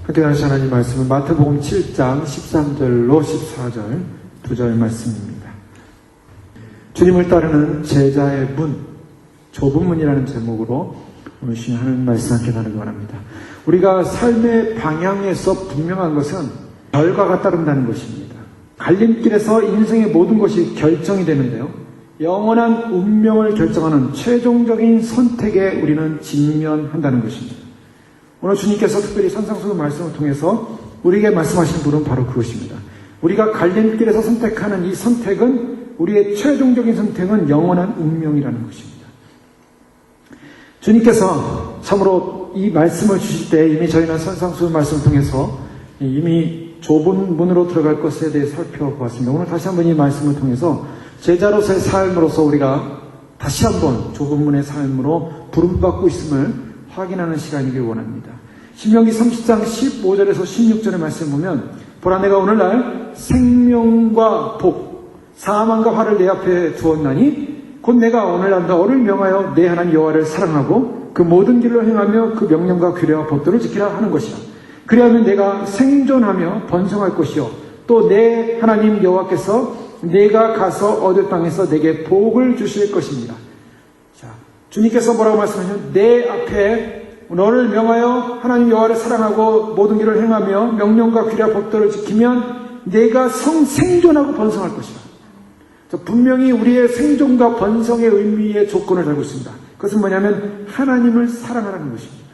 함께 나누신 하나님 말씀은 마태복음 7장 13절로 14절 2절 말씀입니다. 주님을 따르는 제자의 문, 좁은 문이라는 제목으로 오늘 주신 하나님 말씀 함께 나누기 원합니다. 우리가 삶의 방향에서 분명한 것은 결과가 따른다는 것입니다. 갈림길에서 인생의 모든 것이 결정이 되는데요. 영원한 운명을 결정하는 최종적인 선택에 우리는 직면한다는 것입니다. 오늘 주님께서 특별히 산상수훈 말씀을 통해서 우리에게 말씀하시는 분은 바로 그것입니다. 우리가 갈림길에서 선택하는 이 선택은, 우리의 최종적인 선택은 영원한 운명이라는 것입니다. 주님께서 참으로 이 말씀을 주실 때 이미 저희는 산상수훈 말씀을 통해서 이미 좁은 문으로 들어갈 것에 대해 살펴보았습니다. 오늘 다시 한번 이 말씀을 통해서 제자로서의 삶으로서 우리가 다시 한번 좁은 문의 삶으로 부름받고 있음을 확인하는 시간이길 원합니다. 신명기 30장 15절에서 16절의 말씀 보면, 보라 내가 오늘날 생명과 복, 사망과 화를 내 앞에 두었나니 곧 내가 오늘날 너를 명하여 내 하나님 여호와를 사랑하고 그 모든 길로 행하며 그 명령과 규례와 법도를 지키라 하는 것이라. 그리하면 내가 생존하며 번성할 것이요 또 내 하나님 여호와께서 내가 가서 얻을 땅에서 내게 복을 주실 것입니다. 자, 주님께서 뭐라고 말씀하시냐면, 내 앞에 너를 명하여 하나님 여호와를 사랑하고 모든 길을 행하며 명령과 규례와 법도를 지키면 내가 생존하고 번성할 것이다. 분명히 우리의 생존과 번성의 의미의 조건을 달고 있습니다. 그것은 뭐냐면 하나님을 사랑하라는 것입니다.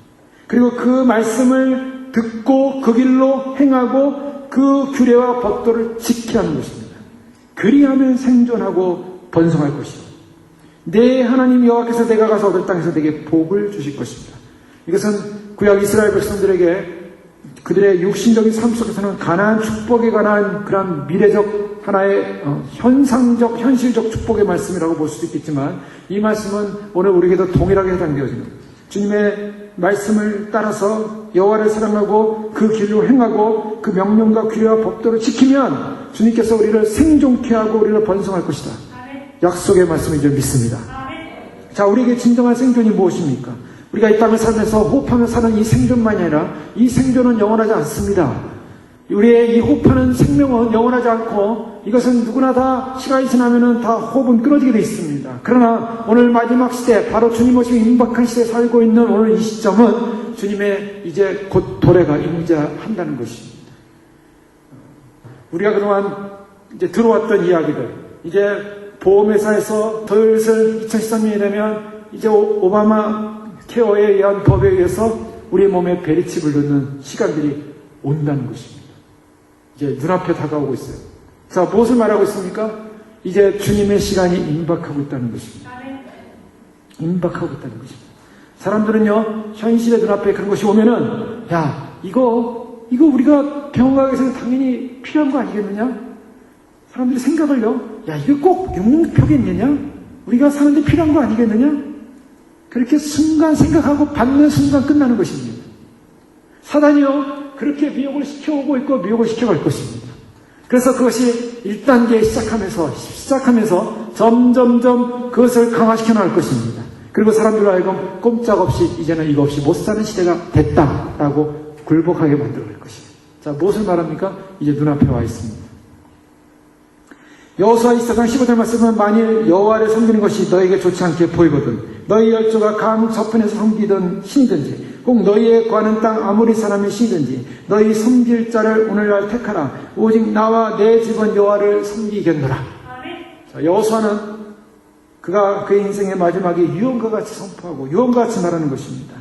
그리고 그 말씀을 듣고 그 길로 행하고 그 규례와 법도를 지키라는 것입니다. 그리하면 생존하고 번성할 것이요 내 하나님 여호와께서 내가 가서 얻을 땅에서 내게 복을 주실 것입니다. 이것은 구약 이스라엘 백성들에게 그들의 육신적인 삶 속에서는 가나안 축복에 관한 그런 미래적 하나의 현상적, 현실적 축복의 말씀이라고 볼 수도 있겠지만, 이 말씀은 오늘 우리에게도 동일하게 해당되어지는, 주님의 말씀을 따라서 여호와를 사랑하고 그 길로 행하고 그 명령과 규례와 법도를 지키면 주님께서 우리를 생존케 하고 우리를 번성할 것이다. 약속의 말씀을 이제 믿습니다. 자, 우리에게 진정한 생존이 무엇입니까? 우리가 이 땅을 살면서 호흡하며 사는 이 생존만이 아니라, 이 생존은 영원하지 않습니다. 우리의 이 호흡하는 생명은 영원하지 않고, 이것은 누구나 다 시간이 지나면은 다 호흡은 끊어지게 되어 있습니다. 그러나 오늘 마지막 시대, 바로 주님 오시기 임박한 시대에 살고 있는 오늘 이 시점은 주님의 이제 곧 도래가 임자한다는 것입니다. 우리가 그동안 이제 들어왔던 이야기들, 이제 보험회사에서 슬슬 2013년이 되면 이제 오바마 케어에 의한 법에 의해서 우리의 몸에 베리칩을 넣는 시간들이 온다는 것입니다. 이제 눈앞에 다가오고 있어요. 자, 무엇을 말하고 있습니까? 이제 주님의 시간이 임박하고 있다는 것입니다. 임박하고 있다는 것입니다. 사람들은요, 현실의 눈앞에 그런 것이 오면은, 야, 이거 우리가 병원 가기 위해서 당연히 필요한 거 아니겠느냐? 사람들이 생각을요, 야, 이거 꼭 용표겠느냐? 우리가 사는데 필요한 거 아니겠느냐? 그렇게 순간 생각하고 받는 순간 끝나는 것입니다. 사단이요, 그렇게 미혹을 시켜오고 있고 미혹을 시켜갈 것입니다. 그래서 그것이 1단계에 시작하면서 점점점 그것을 강화시켜 나갈 것입니다. 그리고 사람들로 하여금 꼼짝없이 이제는 이거 없이 못 사는 시대가 됐다라고 굴복하게 만들어갈 것입니다. 자, 무엇을 말합니까? 이제 눈앞에 와 있습니다. 여호수아 24장 15절 말씀은, 만일 여호와를 섬기는 것이 너에게 좋지 않게 보이거든 너희 열조가 강 저편에서 섬기던 신이든지 혹 너희의 거하는 땅 아무리 사람의 신이든지 너희 섬길 자를 오늘날 택하라. 오직 나와 내 집은 여호와를 섬기겠노라. 자, 여호수아는 그의 인생의 마지막에 유언과 같이 선포하고 유언과 같이 말하는 것입니다.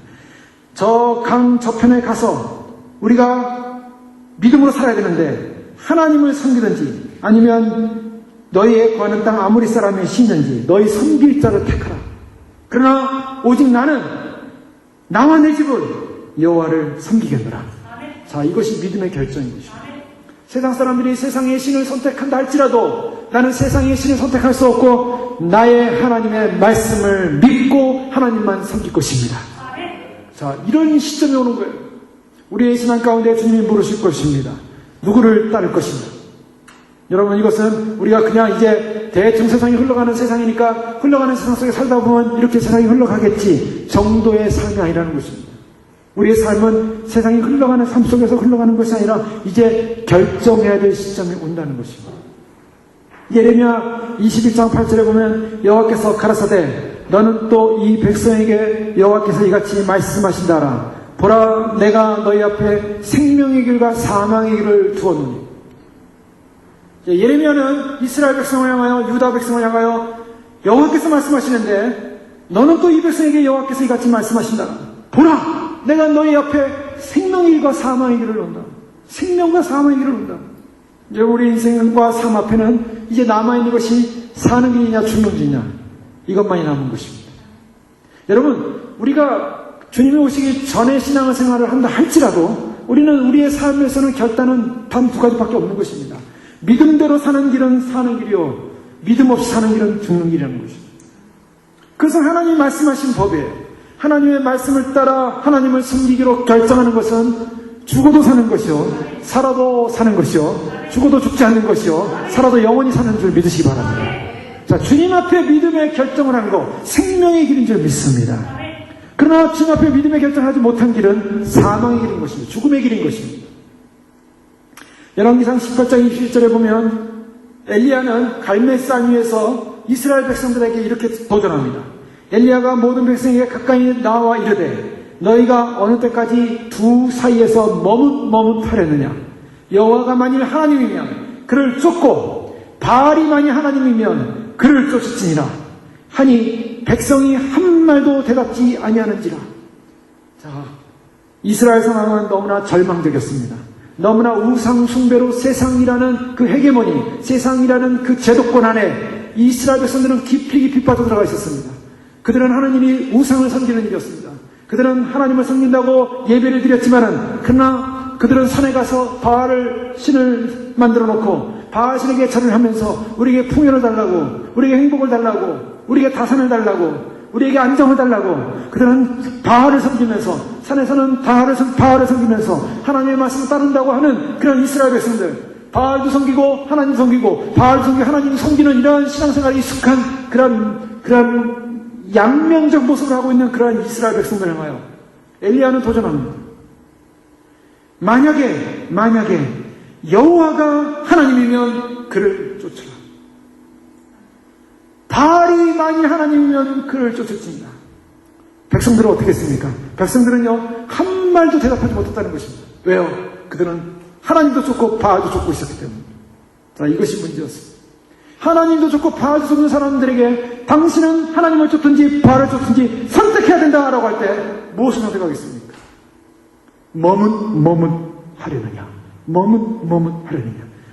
저 강 저편에 가서 우리가 믿음으로 살아야 되는데, 하나님을 섬기든지 아니면 너희의 거하는 땅 아무리 사람의 신이든지 너희 섬길 자를 택하라. 그러나 오직 나는, 나와 내 집은 여호와를 섬기겠노라. 자, 이것이 믿음의 결정인 것입니다. 세상 사람들이 세상의 신을 선택한다 할지라도 나는 세상의 신을 선택할 수 없고 나의 하나님의 말씀을 믿고 하나님만 섬길 것입니다. 자, 이런 시점이 오는 거예요. 우리의 신앙 가운데 주님이 물으실 것입니다. 누구를 따를 것인가? 여러분, 이것은 우리가 그냥 이제 대충 세상이 흘러가는 세상이니까 흘러가는 세상 속에 살다 보면 이렇게 세상이 흘러가겠지 정도의 삶이 아니라는 것입니다. 우리의 삶은 세상이 흘러가는 삶 속에서 흘러가는 것이 아니라 이제 결정해야 될 시점이 온다는 것입니다. 예레미야 21장 8절에 보면 여호와께서 가라사대 너는 또 이 백성에게 여호와께서 이같이 말씀하신다라. 보라 내가 너희 앞에 생명의 길과 사망의 길을 두었노니. 예레미야는 이스라엘 백성을 향하여 유다 백성을 향하여 여호와께서 말씀하시는데 너는 또 이 백성에게 여호와께서 이같이 말씀하신다라. 보라 내가 너희 앞에 생명의 길과 사망의 길을 놓는다. 생명과 사망의 길을 놓는다. 이제 우리 인생과 삶 앞에는 이제 남아있는 것이 사는 길이냐 죽는 길이냐 이것만이 남은 것입니다. 여러분 우리가 주님이 오시기 전에 신앙생활을 한다 할지라도 우리는 우리의 삶에서는 결단은 단 두 가지밖에 없는 것입니다. 믿음대로 사는 길은 사는 길이요 믿음 없이 사는 길은 죽는 길이라는 것입니다. 그래서 하나님이 말씀하신 법이에요. 하나님의 말씀을 따라 하나님을 섬기기로 결정하는 것은 죽어도 사는 것이요 살아도 사는 것이요 죽어도 죽지 않는 것이요 살아도 영원히 사는 줄 믿으시기 바랍니다. 자, 주님 앞에 믿음의 결정을 한 것 생명의 길인 줄 믿습니다. 그러나 주님 앞에 믿음의 결정을 하지 못한 길은 사망의 길인 것입니다. 죽음의 길인 것입니다. 열왕기상 18장 21절에 보면 엘리야는 갈멜산 위에서 이스라엘 백성들에게 이렇게 도전합니다. 엘리야가 모든 백성에게 가까이 나와 이르되 너희가 어느 때까지 두 사이에서 머뭇머뭇하려느냐. 여호와가 만일 하나님이면 그를 쫓고 바알이 만일 하나님이면 그를 쫓을지니라 하니 백성이 한 말도 대답지 아니하는지라. 자, 이스라엘 상황은 너무나 절망적이었습니다. 너무나 우상 숭배로 세상이라는 그 헤게모니, 세상이라는 그 제도권 안에 이스라엘 백성들은 깊이 빠져들어가 있었습니다. 그들은 하나님이 우상을 섬기는 일이었습니다. 그들은 하나님을 섬긴다고 예배를 드렸지만은 그러나 그들은 산에 가서 바알을 신을 만들어 놓고 바알 신에게 절을 하면서 우리에게 풍요를 달라고, 우리에게 행복을 달라고, 우리에게 다산을 달라고, 우리에게 안정을 달라고 그들은 바알을 섬기면서 산에서는 바알을 섬기면서 하나님의 말씀을 따른다고 하는 그런 이스라엘 백성들, 바알도 섬기고 하나님 섬기고 바알도 섬기고 하나님 섬기는 이러한 신앙생활에 익숙한 그런 양면적 모습을 하고 있는 그러한 이스라엘 백성들을 향하여 엘리야는 도전합니다. 만약에 여호와가 하나님이면 그를 쫓으라. 바알이 만일 하나님이면 그를 쫓을지니라. 백성들은 어떻게 했습니까? 백성들은요 한 말도 대답하지 못했다는 것입니다. 왜요? 그들은 하나님도 쫓고 바알도 쫓고 있었기 때문에. 자, 이것이 문제였습니다. 하나님도 쫓고 바알도 쫓는 사람들에게 당신은 하나님을 쫓든지 바알을 쫓든지 선택해야 된다라고 할 때 무엇을 선택하겠습니까? 머뭇하려느냐.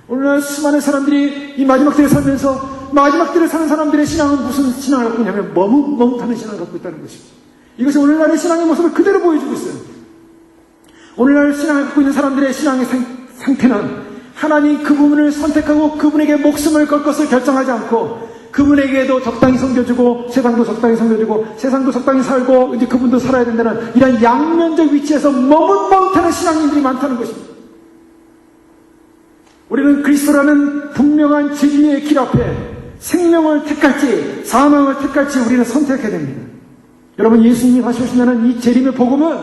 오늘날 수많은 사람들이 이 마지막 때를 살면서 마지막 때를 사는 사람들의 신앙은 무슨 신앙을 갖고 있냐면 머뭇하는 신앙을 갖고 있다는 것입니다. 이것이 오늘날의 신앙의 모습을 그대로 보여주고 있어요. 오늘날 신앙을 갖고 있는 사람들의 신앙의 상태는 하나님 그 부분을 선택하고 그분에게 목숨을 걸 것을 결정하지 않고 그분에게도 적당히 섬겨주고 세상도 적당히 섬겨주고 세상도 적당히 살고 이제 그분도 살아야 된다는 이런 양면적 위치에서 머뭇하는 신앙인들이 많다는 것입니다. 우리는 그리스도라는 분명한 진리의 길 앞에 생명을 택할지 사망을 택할지 우리는 선택해야 됩니다. 여러분 예수님이 다시 오시면 이 재림의 복음은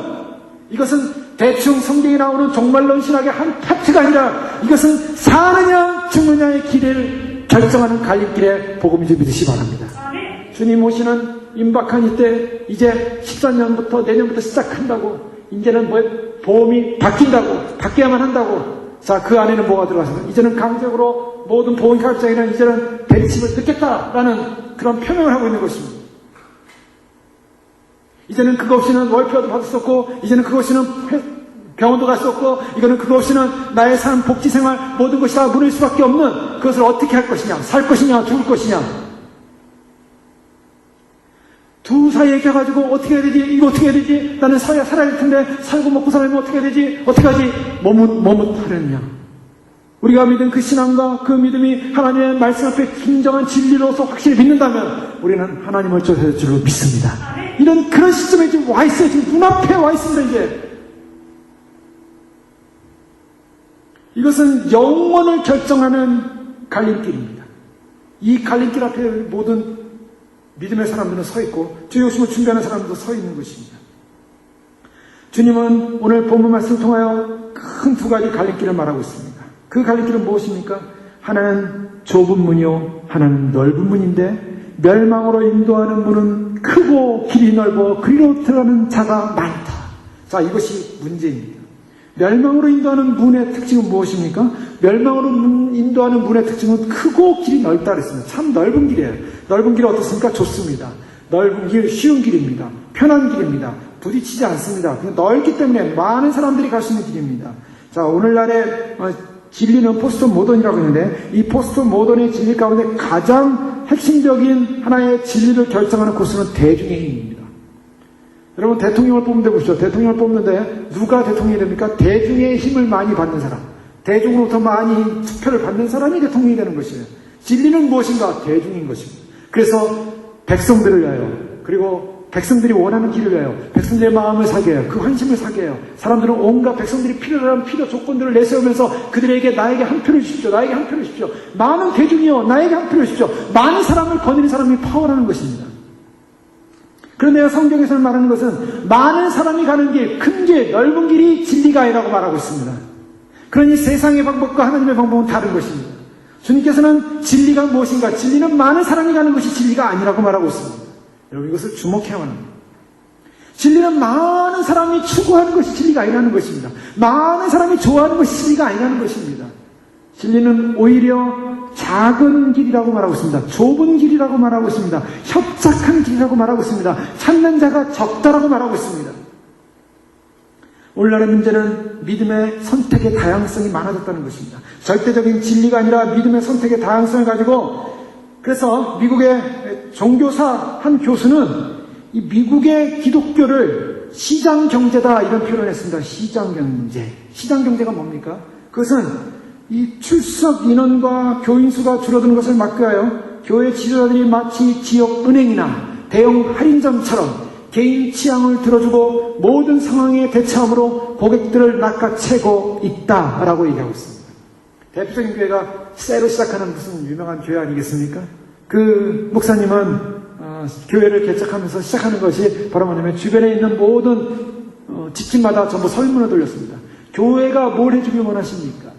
이것은 대충 성경에 나오는 종말론 신학의 한 파트가 아니라 이것은 사느냐 죽느냐의 길을 결정하는 갈림길의 복음인지 믿으시기 바랍니다. 주님 오시는 임박한 이때 이제 14년부터 내년부터 시작한다고 이제는 보험이 바뀌어야만 한다고. 자, 그 안에는 뭐가 들어가서 이제는 강제적으로 모든 보험가입자에는 이제는 대리침을 듣겠다라는 그런 표명을 하고 있는 것입니다. 이제는 그거 없이는 월표도 받을 수 없고 이제는 그거 없이는 병원도 갈 수 없고 이거는 그거 없이는 나의 삶, 복지생활 모든 것이 다 무너질 수밖에 없는 그것을 어떻게 할 것이냐, 살 것이냐 죽을 것이냐 두 사이에 껴가지고 어떻게 해야 되지? 이거 어떻게 해야 되지? 나는 살아야 될 텐데 살고 먹고 살면 어떻게 해야 되지? 어떻게 하지? 머뭇하려느냐. 우리가 믿은 그 신앙과 그 믿음이 하나님의 말씀 앞에 진정한 진리로서 확실히 믿는다면 우리는 하나님을 쫓을 줄로 믿습니다. 이런 그런 시점에 지금 와 있어요. 지금 눈앞에 와 있습니다. 이제 이것은 영원을 결정하는 갈림길입니다. 이 갈림길 앞에 모든 믿음의 사람들은 서 있고 주의 오심을 준비하는 사람들도 서 있는 것입니다. 주님은 오늘 본문 말씀을 통하여 큰 두 가지 갈림길을 말하고 있습니다. 그 갈림길은 무엇입니까? 하나는 좁은 문이요, 하나는 넓은 문인데 멸망으로 인도하는 문은 크고 길이 넓어 그리로 들어가는 자가 많다. 자, 이것이 문제입니다. 멸망으로 인도하는 문의 특징은 무엇입니까? 멸망으로 인도하는 문의 특징은 크고 길이 넓다 그랬습니다. 참 넓은 길이에요. 넓은 길이 어떻습니까? 좋습니다. 넓은 길, 쉬운 길입니다. 편한 길입니다. 부딪히지 않습니다. 그냥 넓기 때문에 많은 사람들이 갈 수 있는 길입니다. 자, 오늘날의 진리는 포스트 모던이라고 했는데 이 포스트 모던의 진리 가운데 가장 핵심적인 하나의 진리를 결정하는 코스는 대중의 힘입니다. 여러분, 대통령을 뽑는데 보시죠. 대통령을 뽑는데 누가 대통령이 됩니까? 대중의 힘을 많이 받는 사람, 대중으로부터 많이 투표를 받는 사람이 대통령이 되는 것이에요. 진리는 무엇인가? 대중인 것입니다. 그래서 백성들을 위하여, 그리고 백성들이 원하는 길을 위하여, 백성들의 마음을 사게 해요. 그 환심을 사게 해요. 사람들은 온갖 백성들이 필요로 하는 필요 조건들을 내세우면서 그들에게 나에게 한 표를 주십시오. 나에게 한 표를 주십시오. 많은 대중이요, 나에게 한 표를 주십시오. 많은 사람을 거느리는 사람이 파워라는 것입니다. 그런데 성경에서 말하는 것은 많은 사람이 가는 길, 큰 길, 넓은 길이 진리가 아니라고 말하고 있습니다. 그러니 세상의 방법과 하나님의 방법은 다른 것입니다. 주님께서는 진리가 무엇인가? 진리는 많은 사람이 가는 것이 진리가 아니라고 말하고 있습니다. 여러분, 이것을 주목해야만 합니다. 진리는 많은 사람이 추구하는 것이 진리가 아니라는 것입니다. 많은 사람이 좋아하는 것이 진리가 아니라는 것입니다. 진리는 오히려 작은 길이라고 말하고 있습니다. 좁은 길이라고 말하고 있습니다. 협착한 길이라고 말하고 있습니다. 찾는 자가 적다라고 말하고 있습니다. 오늘날의 문제는 믿음의 선택의 다양성이 많아졌다는 것입니다. 절대적인 진리가 아니라 믿음의 선택의 다양성을 가지고, 그래서 미국의 종교사 한 교수는 이 미국의 기독교를 시장경제다 이런 표현을 했습니다. 시장경제. 시장경제가 뭡니까? 그것은 이 출석 인원과 교인 수가 줄어드는 것을 막기 위하여 교회 지도자들이 마치 지역 은행이나 대형 할인점처럼 개인 취향을 들어주고 모든 상황에 대처함으로 고객들을 낚아채고 있다라고 얘기하고 있습니다. 대표적인 교회가 새로 시작하는 무슨 유명한 교회 아니겠습니까? 그 목사님은 교회를 개척하면서 시작하는 것이 바로 뭐냐면 주변에 있는 모든 집집마다 전부 설문을 돌렸습니다. 교회가 뭘 해주길 원하십니까?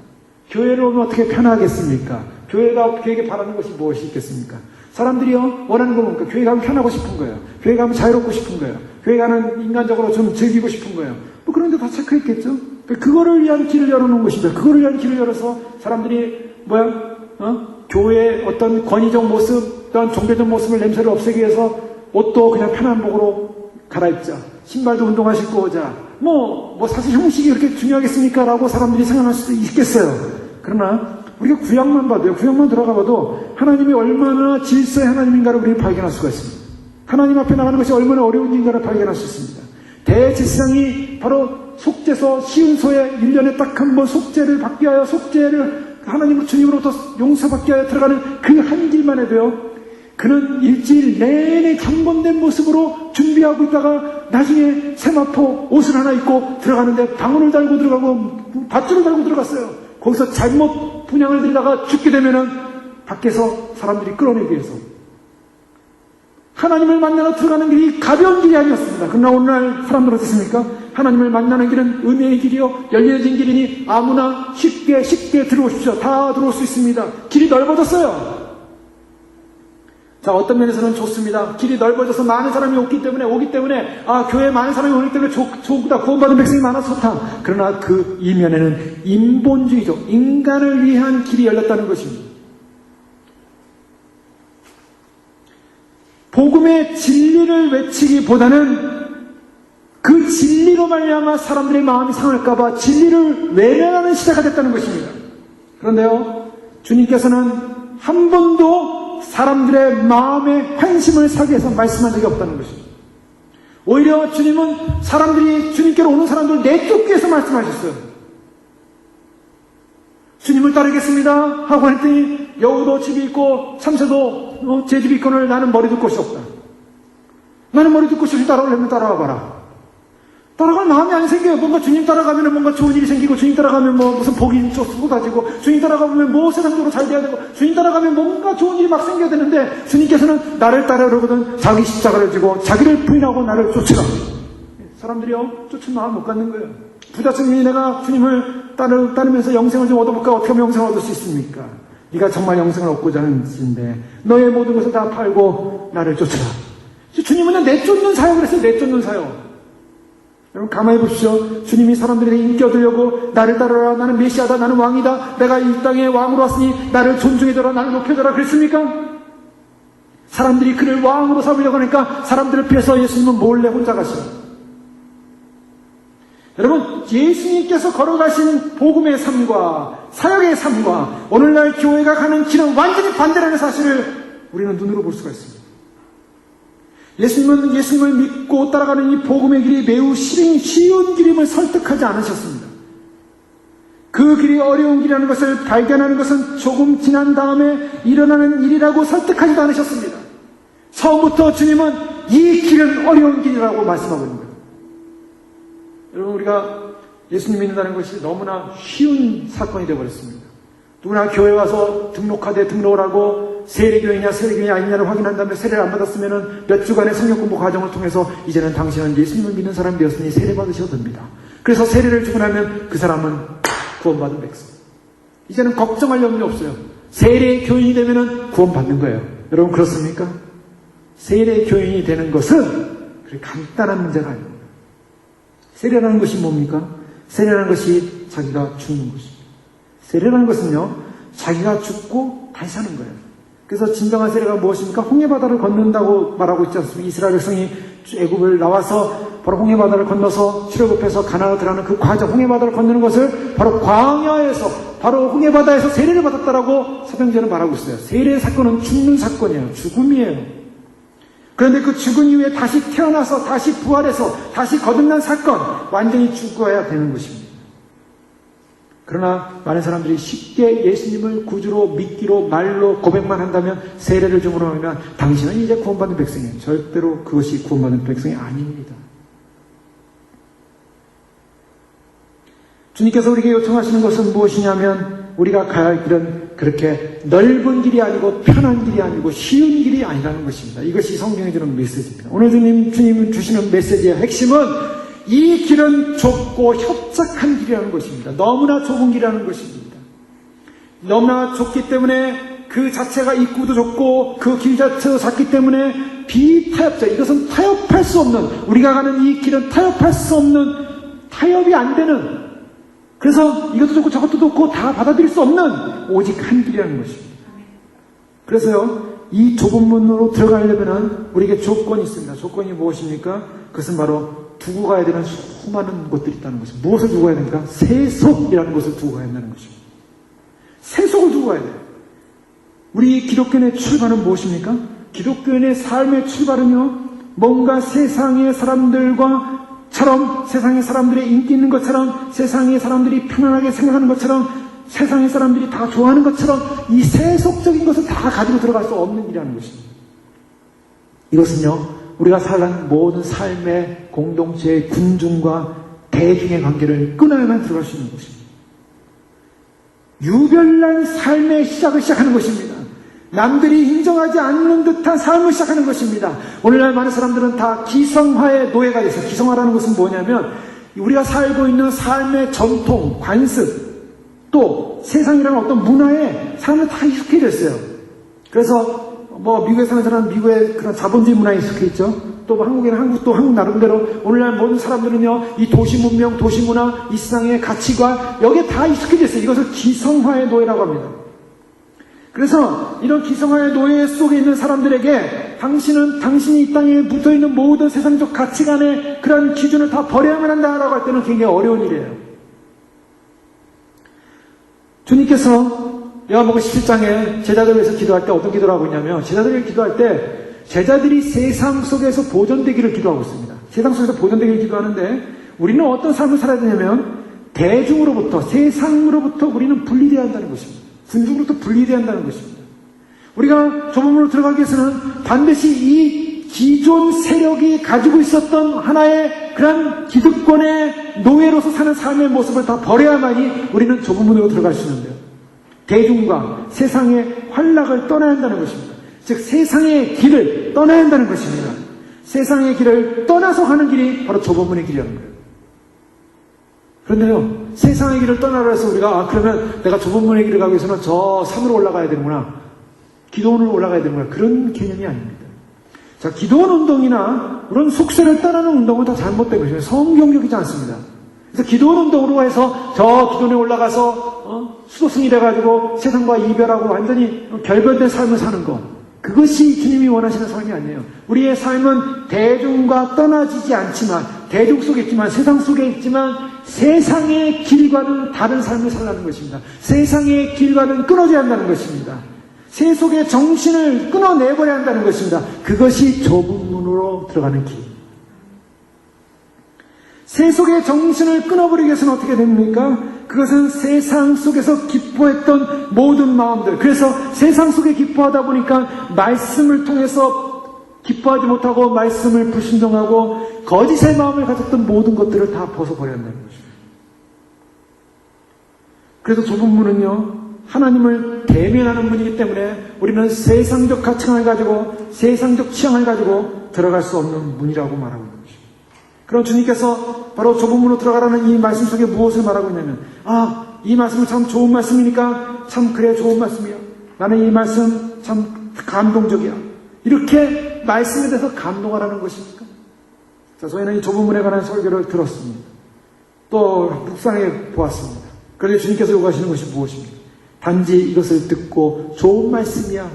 교회를 오면 어떻게 편하겠습니까? 교회가 교회에게 바라는 것이 무엇이 있겠습니까? 사람들이요, 원하는 건 뭡니까? 교회 가면 편하고 싶은 거예요. 교회 가면 자유롭고 싶은 거예요. 교회 가는 인간적으로 좀 즐기고 싶은 거예요. 뭐 그런데 다 체크했겠죠? 그거를 위한 길을 열어놓은 것입니다. 그거를 위한 길을 열어서 사람들이 교회의 어떤 권위적 모습, 또한 종교적 모습을 냄새를 없애기 위해서 옷도 그냥 편한 복으로 갈아입자. 신발도 운동화 신고 오자. 사실 형식이 그렇게 중요하겠습니까? 라고 사람들이 생각할 수도 있겠어요. 그러나 우리가 구약만 봐도요, 구약만 들어가 봐도 하나님이 얼마나 질서의 하나님인가를 우리는 발견할 수가 있습니다. 하나님 앞에 나가는 것이 얼마나 어려운 일인가를 발견할 수 있습니다. 대제사장이 바로 속죄소, 시은소에 1년에 딱 한 번 속죄를 받기 위하여 속죄를 하나님 주님으로부터 용서받기 위하여 들어가는 그 한 길만 해도요, 그는 일주일 내내 경건된 모습으로 준비하고 있다가 나중에 세마포 옷을 하나 입고 들어가는데 방울을 달고 들어가고 밧줄을 달고 들어갔어요. 거기서 잘못 분양을 드리다가 죽게 되면은 밖에서 사람들이 끌어내기 위해서 하나님을 만나러 들어가는 길이 가벼운 길이 아니었습니다. 그러나 오늘날 사람들 어떻습니까? 하나님을 만나는 길은 은혜의 길이요, 열려진 길이니 아무나 쉽게 들어오십시오. 다 들어올 수 있습니다. 길이 넓어졌어요. 자, 어떤 면에서는 좋습니다. 길이 넓어져서 많은 사람이 오기 때문에 교회에 많은 사람이 오기 때문에 좋다, 구원받은 백성이 많아서 좋다. 그러나 그 이면에는 인본주의적, 인간을 위한 길이 열렸다는 것입니다. 복음의 진리를 외치기보다는 그 진리로 말미암아 사람들의 마음이 상할까봐 진리를 외면하는 시대가 됐다는 것입니다. 그런데요, 주님께서는 한 번도 사람들의 마음에 환심을 사기 위해서 말씀한 적이 없다는 것입니다. 오히려 주님은 사람들이 주님께로 오는 사람들을 내쫓기 위해서 말씀하셨어요. 주님을 따르겠습니다 하고 했더니 여우도 집이 있고 참새도 제 집이 있거늘 나는 머리 둘 곳이 없다. 나는 머리 둘 곳이 없이 따라오려면 따라와 봐라. 따라갈 마음이 안 생겨요. 뭔가 주님 따라가면 뭔가 좋은 일이 생기고, 주님 따라가면 무슨 복이 쏟아지고, 주님 따라가면 세상적으로 잘 돼야 되고, 주님 따라가면 뭔가 좋은 일이 막 생겨야 되는데, 주님께서는 나를 따르거든 자기 십자가를 지고 자기를 부인하고 나를 쫓으라. 사람들이요, 쫓은 마음 못 갖는 거예요. 부자층이 내가 주님을 따르면서 영생을 좀 얻어볼까? 어떻게 하면 영생을 얻을 수 있습니까? 네가 정말 영생을 얻고자 하는 짓인데 너의 모든 것을 다 팔고 나를 쫓아라. 주님은 내쫓는 사역을 했어요. 내쫓는 사역. 여러분 가만히 보십시오. 주님이 사람들에게 인기 얻으려고 나를 따르라, 나는 메시아다, 나는 왕이다, 내가 이 땅에 왕으로 왔으니 나를 존중해줘라, 나를 높여줘라 그랬습니까? 사람들이 그를 왕으로 삼으려고 하니까 사람들을 피해서 예수님은 몰래 혼자 가시고, 여러분 예수님께서 걸어가신 복음의 삶과 사역의 삶과 오늘날 교회가 가는 길은 완전히 반대라는 사실을 우리는 눈으로 볼 수가 있습니다. 예수님은 예수님을 믿고 따라가는 이 복음의 길이 매우 쉬운 길임을 설득하지 않으셨습니다. 그 길이 어려운 길이라는 것을 발견하는 것은 조금 지난 다음에 일어나는 일이라고 설득하지도 않으셨습니다. 처음부터 주님은 이 길은 어려운 길이라고 말씀하고 있는 거예요. 여러분 우리가 예수님 믿는다는 것이 너무나 쉬운 사건이 되어버렸습니다. 누구나 교회 와서 등록을 하고 세례교회냐 세례교회 아니냐를 확인한 다음에 세례를 안 받았으면 몇 주간의 성경 공부 과정을 통해서 이제는 당신은 예수님을 믿는 사람이 되었으니 세례 받으셔도 됩니다. 그래서 세례를 주고 나면 그 사람은 구원받은 백성. 이제는 걱정할 염려 없어요. 세례 교인이 되면 구원받는 거예요. 여러분 그렇습니까? 세례 교인이 되는 것은 그렇게 간단한 문제가 아닙니다. 세례라는 것이 뭡니까? 세례라는 것이 자기가 죽는 것입니다. 세례라는 것은요, 자기가 죽고 다시 사는 거예요. 그래서 진정한 세례가 무엇입니까? 홍해바다를 걷는다고 말하고 있지 않습니까? 이스라엘 백성이 애굽을 나와서 바로 홍해바다를 건너서 출애굽해서 가나안으로 들어가는 그 과정, 홍해바다를 건너는 것을 바로 광야에서, 바로 홍해바다에서 세례를 받았다라고 사도행전은 말하고 있어요. 세례 사건은 죽는 사건이에요. 죽음이에요. 그런데 그 죽은 이후에 다시 태어나서 다시 부활해서 다시 거듭난 사건, 완전히 죽어야 되는 것입니다. 그러나 많은 사람들이 쉽게 예수님을 구주로 믿기로 말로 고백만 한다면, 세례를 줌으로 하면 당신은 이제 구원받는 백성이에요. 절대로 그것이 구원받는 백성이 아닙니다. 주님께서 우리에게 요청하시는 것은 무엇이냐면, 우리가 가야 할 길은 그렇게 넓은 길이 아니고 편한 길이 아니고 쉬운 길이 아니라는 것입니다. 이것이 성경이 주는 메시지입니다. 오늘 주님이 주시는 메시지의 핵심은 이 길은 좁고 협착한 길이라는 것입니다. 너무나 좁은 길이라는 것입니다. 너무나 좁기 때문에 그 자체가 입구도 좁고 그 길 자체도 작기 때문에 비타협자, 이것은 타협할 수 없는, 우리가 가는 이 길은 타협할 수 없는, 타협이 안 되는, 그래서 이것도 좋고 저것도 좋고 다 받아들일 수 없는 오직 한 길이라는 것입니다. 그래서요, 이 좁은 문으로 들어가려면 우리에게 조건이 있습니다. 조건이 무엇입니까? 그것은 바로 두고 가야 되는 수많은 것들이 있다는 것입니다. 무엇을 두고 가야 됩니까? 세속이라는 것을 두고 가야 한다는 것입니다. 세속을 두고 가야 돼요. 우리 기독교인의 출발은 무엇입니까? 기독교인의 삶의 출발은요, 뭔가 세상의 사람들과 처럼, 세상의 사람들의 인기 있는 것처럼, 세상의 사람들이 편안하게 생각하는 것처럼, 세상의 사람들이 다 좋아하는 것처럼 이 세속적인 것을 다 가지고 들어갈 수 없는 일이라는 것입니다. 이것은요, 우리가 살아가는 모든 삶의 공동체의 군중과 대중의 관계를 끊어야만 들어갈 수 있는 것입니다. 유별난 삶의 시작을 시작하는 것입니다. 남들이 인정하지 않는 듯한 삶을 시작하는 것입니다. 오늘날 많은 사람들은 다 기성화의 노예가 됐어요. 기성화라는 것은 뭐냐면, 우리가 살고 있는 삶의 전통, 관습, 또 세상이라는 어떤 문화에 사람들 다 익숙해졌어요. 그래서 미국에 사는 사람은 미국의 그런 자본주의 문화에 익숙해 있죠. 또 한국에는 한국도 한국 나름대로 오늘날 모든 사람들은요, 이 도시 문명, 도시 문화, 이 세상의 가치관, 여기에 다 익숙해졌어요. 이것을 기성화의 노예라고 합니다. 그래서 이런 기성화의 노예 속에 있는 사람들에게 당신이 이 땅에 묻어있는 모든 세상적 가치관의 그런 기준을 다 버려야만 한다라고 할 때는 굉장히 어려운 일이에요. 주님께서 요한복음 17장에 제자들을 위해서 기도할 때 어떤 기도를 하고 있냐면, 제자들을 기도할 때 제자들이 세상 속에서 보존되기를 기도하고 있습니다. 세상 속에서 보존되기를 기도하는데, 우리는 어떤 삶을 살아야 되냐면 대중으로부터, 세상으로부터 우리는 분리되어야 한다는 것입니다. 군중으로부터 분리되어야 한다는 것입니다. 우리가 좁은 문으로 들어가기 위해서는 반드시 이 기존 세력이 가지고 있었던 하나의 그런 기득권의 노예로서 사는 삶의 모습을 다 버려야만이 우리는 좁은 문으로 들어갈 수 있는데요. 대중과 세상의 활락을 떠나야 한다는 것입니다. 즉 세상의 길을 떠나야 한다는 것입니다. 세상의 길을 떠나서 가는 길이 바로 좁은 문의 길이라는 거예요. 그런데요, 세상의 길을 떠나라 해서 우리가 그러면 내가 좁은 문의 길을 가기 위해서는 저 산으로 올라가야 되는구나, 기도원으로 올라가야 되는구나, 그런 개념이 아닙니다. 자, 기도원 운동이나 그런 속세를 떠나는 운동은 다 잘못된 것이에요. 성경적이지 않습니다. 그래서 기도원 운동으로 해서 저 기도원에 올라가서 수도승이 돼가지고 세상과 이별하고 완전히 결별된 삶을 사는 것, 그것이 주님이 원하시는 삶이 아니에요. 우리의 삶은 대중과 떠나지지 않지만, 대중 속에 있지만, 세상 속에 있지만 세상의 길과는 다른 삶을 살라는 것입니다. 세상의 길과는 끊어져야 한다는 것입니다. 세속의 정신을 끊어내버려야 한다는 것입니다. 그것이 좁은 문으로 들어가는 길. 세속의 정신을 끊어버리기 위해서는 어떻게 됩니까? 그것은 세상 속에서 기뻐했던 모든 마음들, 그래서 세상 속에 기뻐하다 보니까 말씀을 통해서 기뻐하지 못하고 말씀을 불순종하고 거짓의 마음을 가졌던 모든 것들을 다 벗어버려야 한다는 것입니다. 그래서 좁은 문은요, 하나님을 대면하는 문이기 때문에 우리는 세상적 가치관을 가지고 세상적 취향을 가지고 들어갈 수 없는 문이라고 말하고 있는 것입니다. 그럼 주님께서 바로 좁은 문으로 들어가라는 이 말씀 속에 무엇을 말하고 있냐면, 이 말씀은 참 좋은 말씀이니까 참 그래 좋은 말씀이야, 나는 이 말씀 참 감동적이야, 이렇게 말씀에 대해서 감동하라는 것입니까? 자, 저희는 이 좁은 문에 관한 설교를 들었습니다. 또 묵상해 보았습니다. 그런데 주님께서 요구하시는 것이 무엇입니까? 단지 이것을 듣고 좋은 말씀이야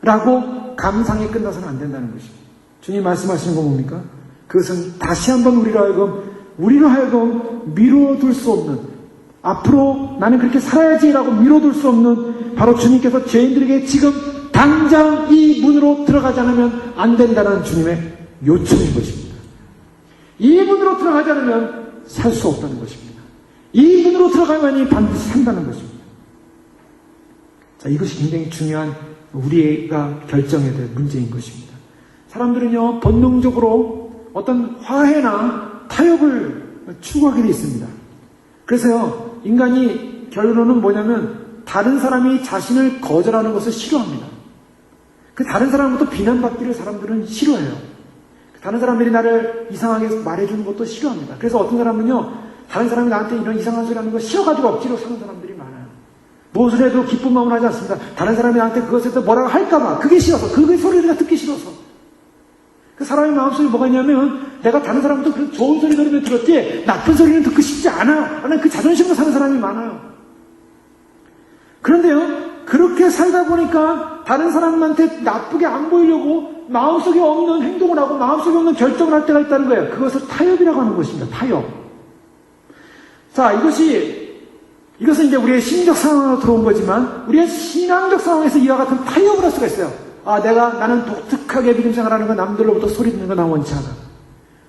라고 감상에 끝나서는 안 된다는 것입니다. 주님 말씀하시는 건 뭡니까? 그것은 다시 한번 우리로 하여금 미뤄둘 수 없는, 앞으로 나는 그렇게 살아야지라고 미뤄둘 수 없는, 바로 주님께서 죄인들에게 지금 당장 이 문으로 들어가지 않으면 안 된다는 주님의 요청인 것입니다. 이 문으로 들어가지 않으면 살 수 없다는 것입니다. 이 문으로 들어가야만이 반드시 산다는 것입니다. 자, 이것이 굉장히 중요한 우리가 결정해야 될 문제인 것입니다. 사람들은요, 본능적으로 어떤 화해나 타협을 추구하게 되어 있습니다. 그래서요, 인간이 결론은 뭐냐면 다른 사람이 자신을 거절하는 것을 싫어합니다. 그 다른 사람부터 비난받기를 사람들은 싫어해요. 다른 사람들이 나를 이상하게 말해주는 것도 싫어합니다. 그래서 어떤 사람은요, 다른 사람이 나한테 이런 이상한 소리 하는 거 싫어가지고 억지로 사는 사람들이 많아요. 무엇을 해도 기쁜 마음을 하지 않습니다. 다른 사람이 나한테 그것에 대해서 뭐라고 할까봐, 그게 싫어서, 그 소리를 듣기 싫어서. 그 사람의 마음속에 뭐가 있냐면, 내가 다른 사람부터 그 좋은 소리 들으면 들었지 나쁜 소리는 듣고 싶지 않아 라는 그 자존심으로 사는 사람이 많아요. 그런데요, 그렇게 살다 보니까 다른 사람한테 나쁘게 안 보이려고 마음속에 없는 행동을 하고 마음속에 없는 결정을 할 때가 있다는 거예요. 그것을 타협이라고 하는 것입니다. 타협. 자, 이것은 이제 우리의 심리적 상황으로 들어온 거지만, 우리의 신앙적 상황에서 이와 같은 타협을 할 수가 있어요. 나는 독특하게 믿음 생활하는 거, 남들로부터 소리 듣는 거 난 원치 않아.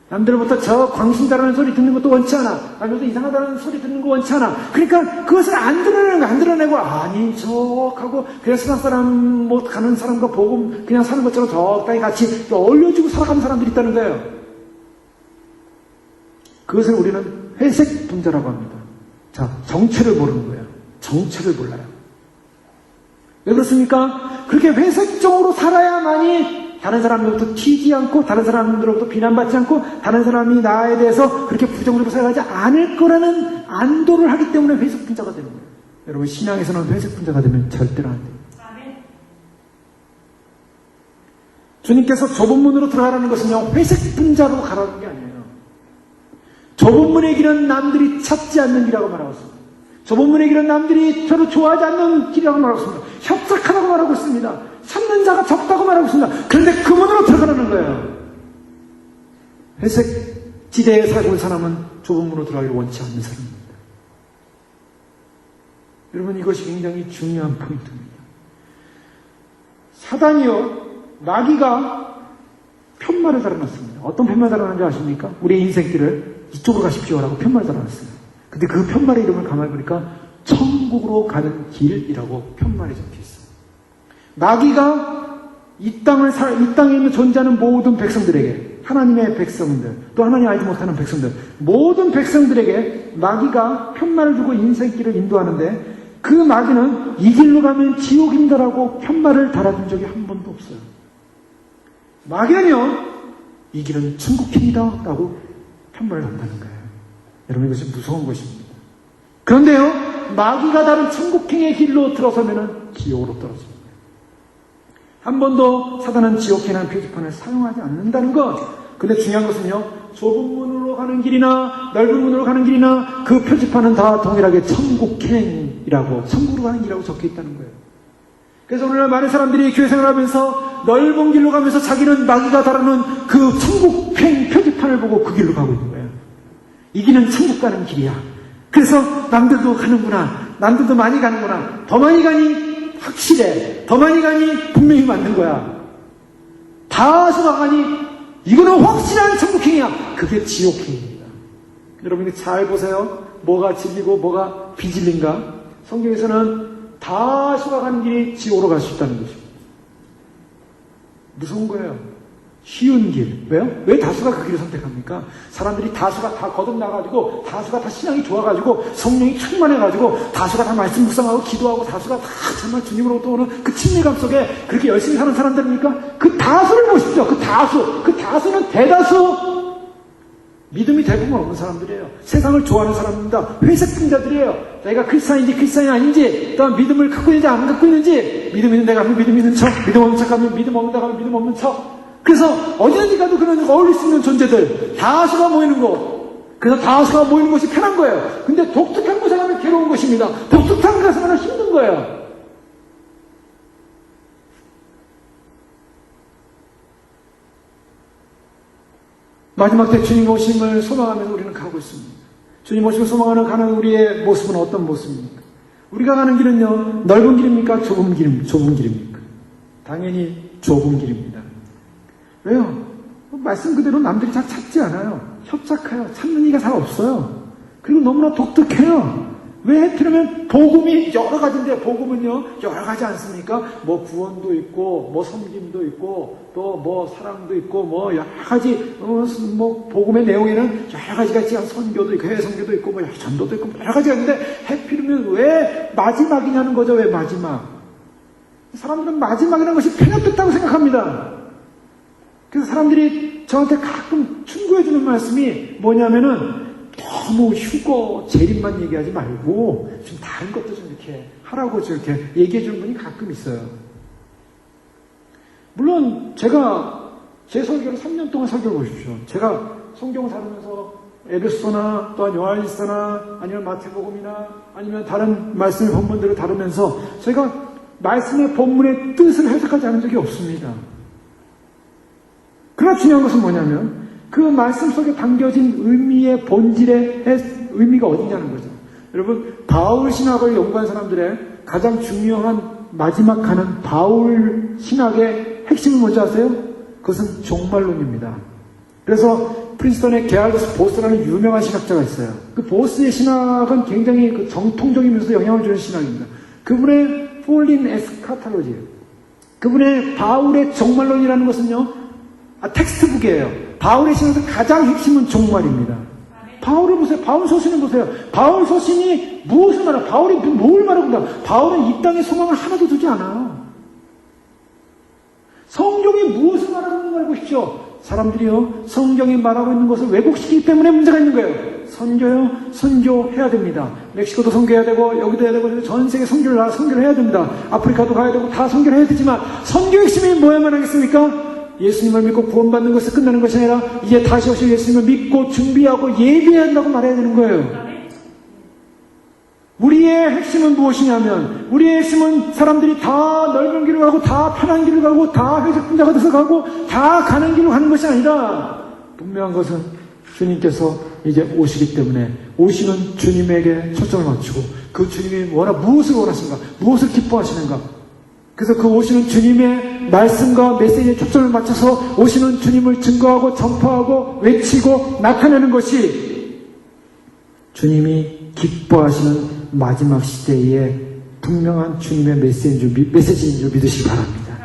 남들로부터 저 광신다라는 소리 듣는 것도 원치 않아. 남들로부터 이상하다는 소리 듣는 거 원치 않아. 그러니까 그것을 안 드러내는 거, 안 드러내고, 아닌 척하고, 그냥 세상 사람, 가는 사람과 보고 그냥 사는 것처럼 적당히 같이 어울려주고 살아가는 사람들이 있다는 거예요. 그것을 우리는 회색 분자라고 합니다. 자, 정체를 모르는 거예요. 정체를 몰라요. 왜 그렇습니까? 그렇게 회색적으로 살아야만이 다른 사람들로부터 튀지 않고, 다른 사람들로부터 비난받지 않고, 다른 사람이 나에 대해서 그렇게 부정적으로 생각하지 않을 거라는 안도를 하기 때문에 회색 분자가 되는 거예요. 여러분, 신앙에서는 회색 분자가 되면 절대로 안 돼요. 주님께서 좁은 문으로 들어가라는 것은요, 회색 분자로 가라는 게 아니에요. 좁은 문의 길은 남들이 찾지 않는 길이라고 말하고 있습니다. 좁은 문의 길은 남들이 별로 좋아하지 않는 길이라고 말하고 있습니다. 협착하라고 말하고 있습니다. 찾는 자가 적다고 말하고 있습니다. 그런데 그 문으로 들어가라는 거예요. 회색 지대에 살고 있는 사람은 좁은 문으로 들어가기를 원치 않는 사람입니다. 여러분, 이것이 굉장히 중요한 포인트입니다. 사단이요, 마귀가 편말을 달아놨습니다. 어떤 편말을 달아놨는지 아십니까? 우리의 인생길을 이쪽으로 가십시오라고 편말을 달아놨어요. 근데 그 편말의 이름을 가만히 보니까 천국으로 가는 길이라고 편말이 적혀 있어요. 마귀가 이 땅에 있는 존재하는 모든 백성들에게, 하나님의 백성들, 또 하나님 알지 못하는 백성들, 모든 백성들에게 마귀가 편말을 주고 인생길을 인도하는데, 그 마귀는 이 길로 가면 지옥입니다라고 편말을 달아준 적이 한 번도 없어요. 마귀는요, 이 길은 천국행이다 라고 편말을 한다는 거예요. 여러분, 이것이 무서운 것입니다. 그런데요, 마귀가 다른 천국행의 길로 들어서면 지옥으로 떨어집니다. 한 번도 사단은 지옥행이라는 표지판을 사용하지 않는다는 것. 근데 중요한 것은요, 좁은 문으로 가는 길이나 넓은 문으로 가는 길이나 그 표지판은 다 동일하게 천국행이라고, 천국으로 가는 길이라고 적혀 있다는 거예요. 그래서 오늘날 많은 사람들이 교회 생활하면서 넓은 길로 가면서 자기는 마귀가 다루는 그 천국행 표지판을 보고 그 길로 가고 있는 거예요. 이 길은 천국 가는 길이야. 그래서 남들도 가는구나, 남들도 많이 가는구나, 더 많이 가니 확실해, 더 많이 가니 분명히 맞는 거야, 다수가 가니 이거는 확실한 천국행이야. 그게 지옥행입니다. 여러분이 잘 보세요. 뭐가 진리고 뭐가 비진리인가? 성경에서는 다수가 가는 길이 지옥으로 갈 수 있다는 것입니다. 무서운 거예요. 쉬운 길. 왜요? 왜 다수가 그 길을 선택합니까? 사람들이 다수가 다 거듭나가지고, 다수가 다 신앙이 좋아가지고, 성령이 충만해가지고, 다수가 다 말씀 묵상하고 기도하고, 다수가 다 정말 주님으로부터 오는 그 친밀감 속에 그렇게 열심히 사는 사람들입니까? 그 다수를 보십시오. 그 다수는 대다수 믿음이 대부분 없는 사람들이에요. 세상을 좋아하는 사람입니다. 회색분자들이에요. 내가 크리스찬인지 크리스찬이 아닌지, 또한 믿음을 갖고 있는지 안 갖고 있는지, 믿음 있는 데가 하면 믿음 있는 척, 믿음 없는 척 하면 믿음 없는 데가 하면 믿음 없는 척. 그래서 어디든지 가도 그런 어울릴 수 있는 존재들, 다수가 모이는 곳. 그래서 다수가 모이는 곳이 편한 거예요. 근데 독특한 곳에 가면 괴로운 것입니다. 독특한 곳에 가면 힘든 거예요. 마지막 때 주님 오심을 소망하면서 우리는 가고 있습니다. 주님 오심을 소망하는 가는 우리의 모습은 어떤 모습입니까? 우리가 가는 길은요, 넓은 길입니까? 좁은 길입니까? 당연히 좁은 길입니다. 왜요? 말씀 그대로 남들이 잘 찾지 않아요. 협착해요. 찾는 이가 잘 없어요. 그리고 너무나 독특해요. 왜? 그러면 복음이 여러 가지인데, 복음은요 여러 가지 않습니까? 뭐 구원도 있고, 뭐 섬김도 있고, 또 뭐 사랑도 있고, 뭐 여러 가지, 뭐 복음의 내용에는 여러 가지가 있지. 선교도 있고, 해외 선교도 있고, 뭐 전도도 있고, 여러 가지가 있는데, 해필이면 왜 마지막이냐는 거죠. 왜 마지막? 사람들은 마지막이라는 것이 편협됐다고 생각합니다. 그래서 사람들이 저한테 가끔 충고해주는 말씀이 뭐냐면은, 너무 휴거, 재림만 얘기하지 말고 좀 다른 것도 좀 이렇게 하라고 이렇게 얘기해주는 분이 가끔 있어요. 물론 제가 제 설교를 3년 동안 설교를 보십시오. 제가 성경을 다루면서 에베소나 또한 요한일서나 아니면 마태복음이나 아니면 다른 말씀의 본문들을 다루면서 제가 말씀의 본문의 뜻을 해석하지 않은 적이 없습니다. 그러나 중요한 것은 뭐냐면 그 말씀 속에 담겨진 의미의 본질의 의미가 어디냐는 거죠. 여러분, 바울 신학을 연구한 사람들의 가장 중요한 마지막 가는 바울 신학의 핵심은 뭔지 아세요? 그것은 종말론입니다. 그래서 프린스턴의 게알더스 보스라는 유명한 신학자가 있어요. 그 보스의 신학은 굉장히 그 정통적이면서 영향을 주는 신학입니다. 그분의 폴린 에스카탈로지, 그분의 바울의 종말론이라는 것은요, 텍스트북이에요. 바울의 신앙에서 가장 핵심은 종말입니다. 바울을 보세요. 바울 서신을 보세요. 바울 서신이 무엇을 말하고, 바울이 뭘 말하고, 바울은 이 땅에 소망을 하나도 두지 않아요. 성경이 무엇을 말하고 있는가 보십시오. 사람들이요, 성경이 말하고 있는 것을 왜곡시키기 때문에 문제가 있는 거예요. 선교요, 선교해야 됩니다. 멕시코도 선교해야 되고, 여기도 해야 되고, 전 세계 선교를 해야 됩니다. 아프리카도 가야 되고, 다 선교를 해야 되지만, 선교의 핵심이 뭐야만 하겠습니까? 예수님을 믿고 구원받는 것이 끝나는 것이 아니라 이제 다시 오실 예수님을 믿고 준비하고 예비해야 한다고 말해야 되는 거예요. 우리의 핵심은 무엇이냐면, 우리의 핵심은 사람들이 다 넓은 길을 가고 다 편한 길을 가고 다 회색 분자가 돼서 가고 다 가는 길로 가는 것이 아니라, 분명한 것은 주님께서 이제 오시기 때문에 오시는 주님에게 초점을 맞추고 그 주님이 무엇을 원하신가, 무엇을 기뻐하시는가, 그래서 그 오시는 주님의 말씀과 메시지에 초점을 맞춰서 오시는 주님을 증거하고 전파하고 외치고 나타내는 것이 주님이 기뻐하시는 마지막 시대의 분명한 주님의 메시지인 줄 믿으시기 바랍니다.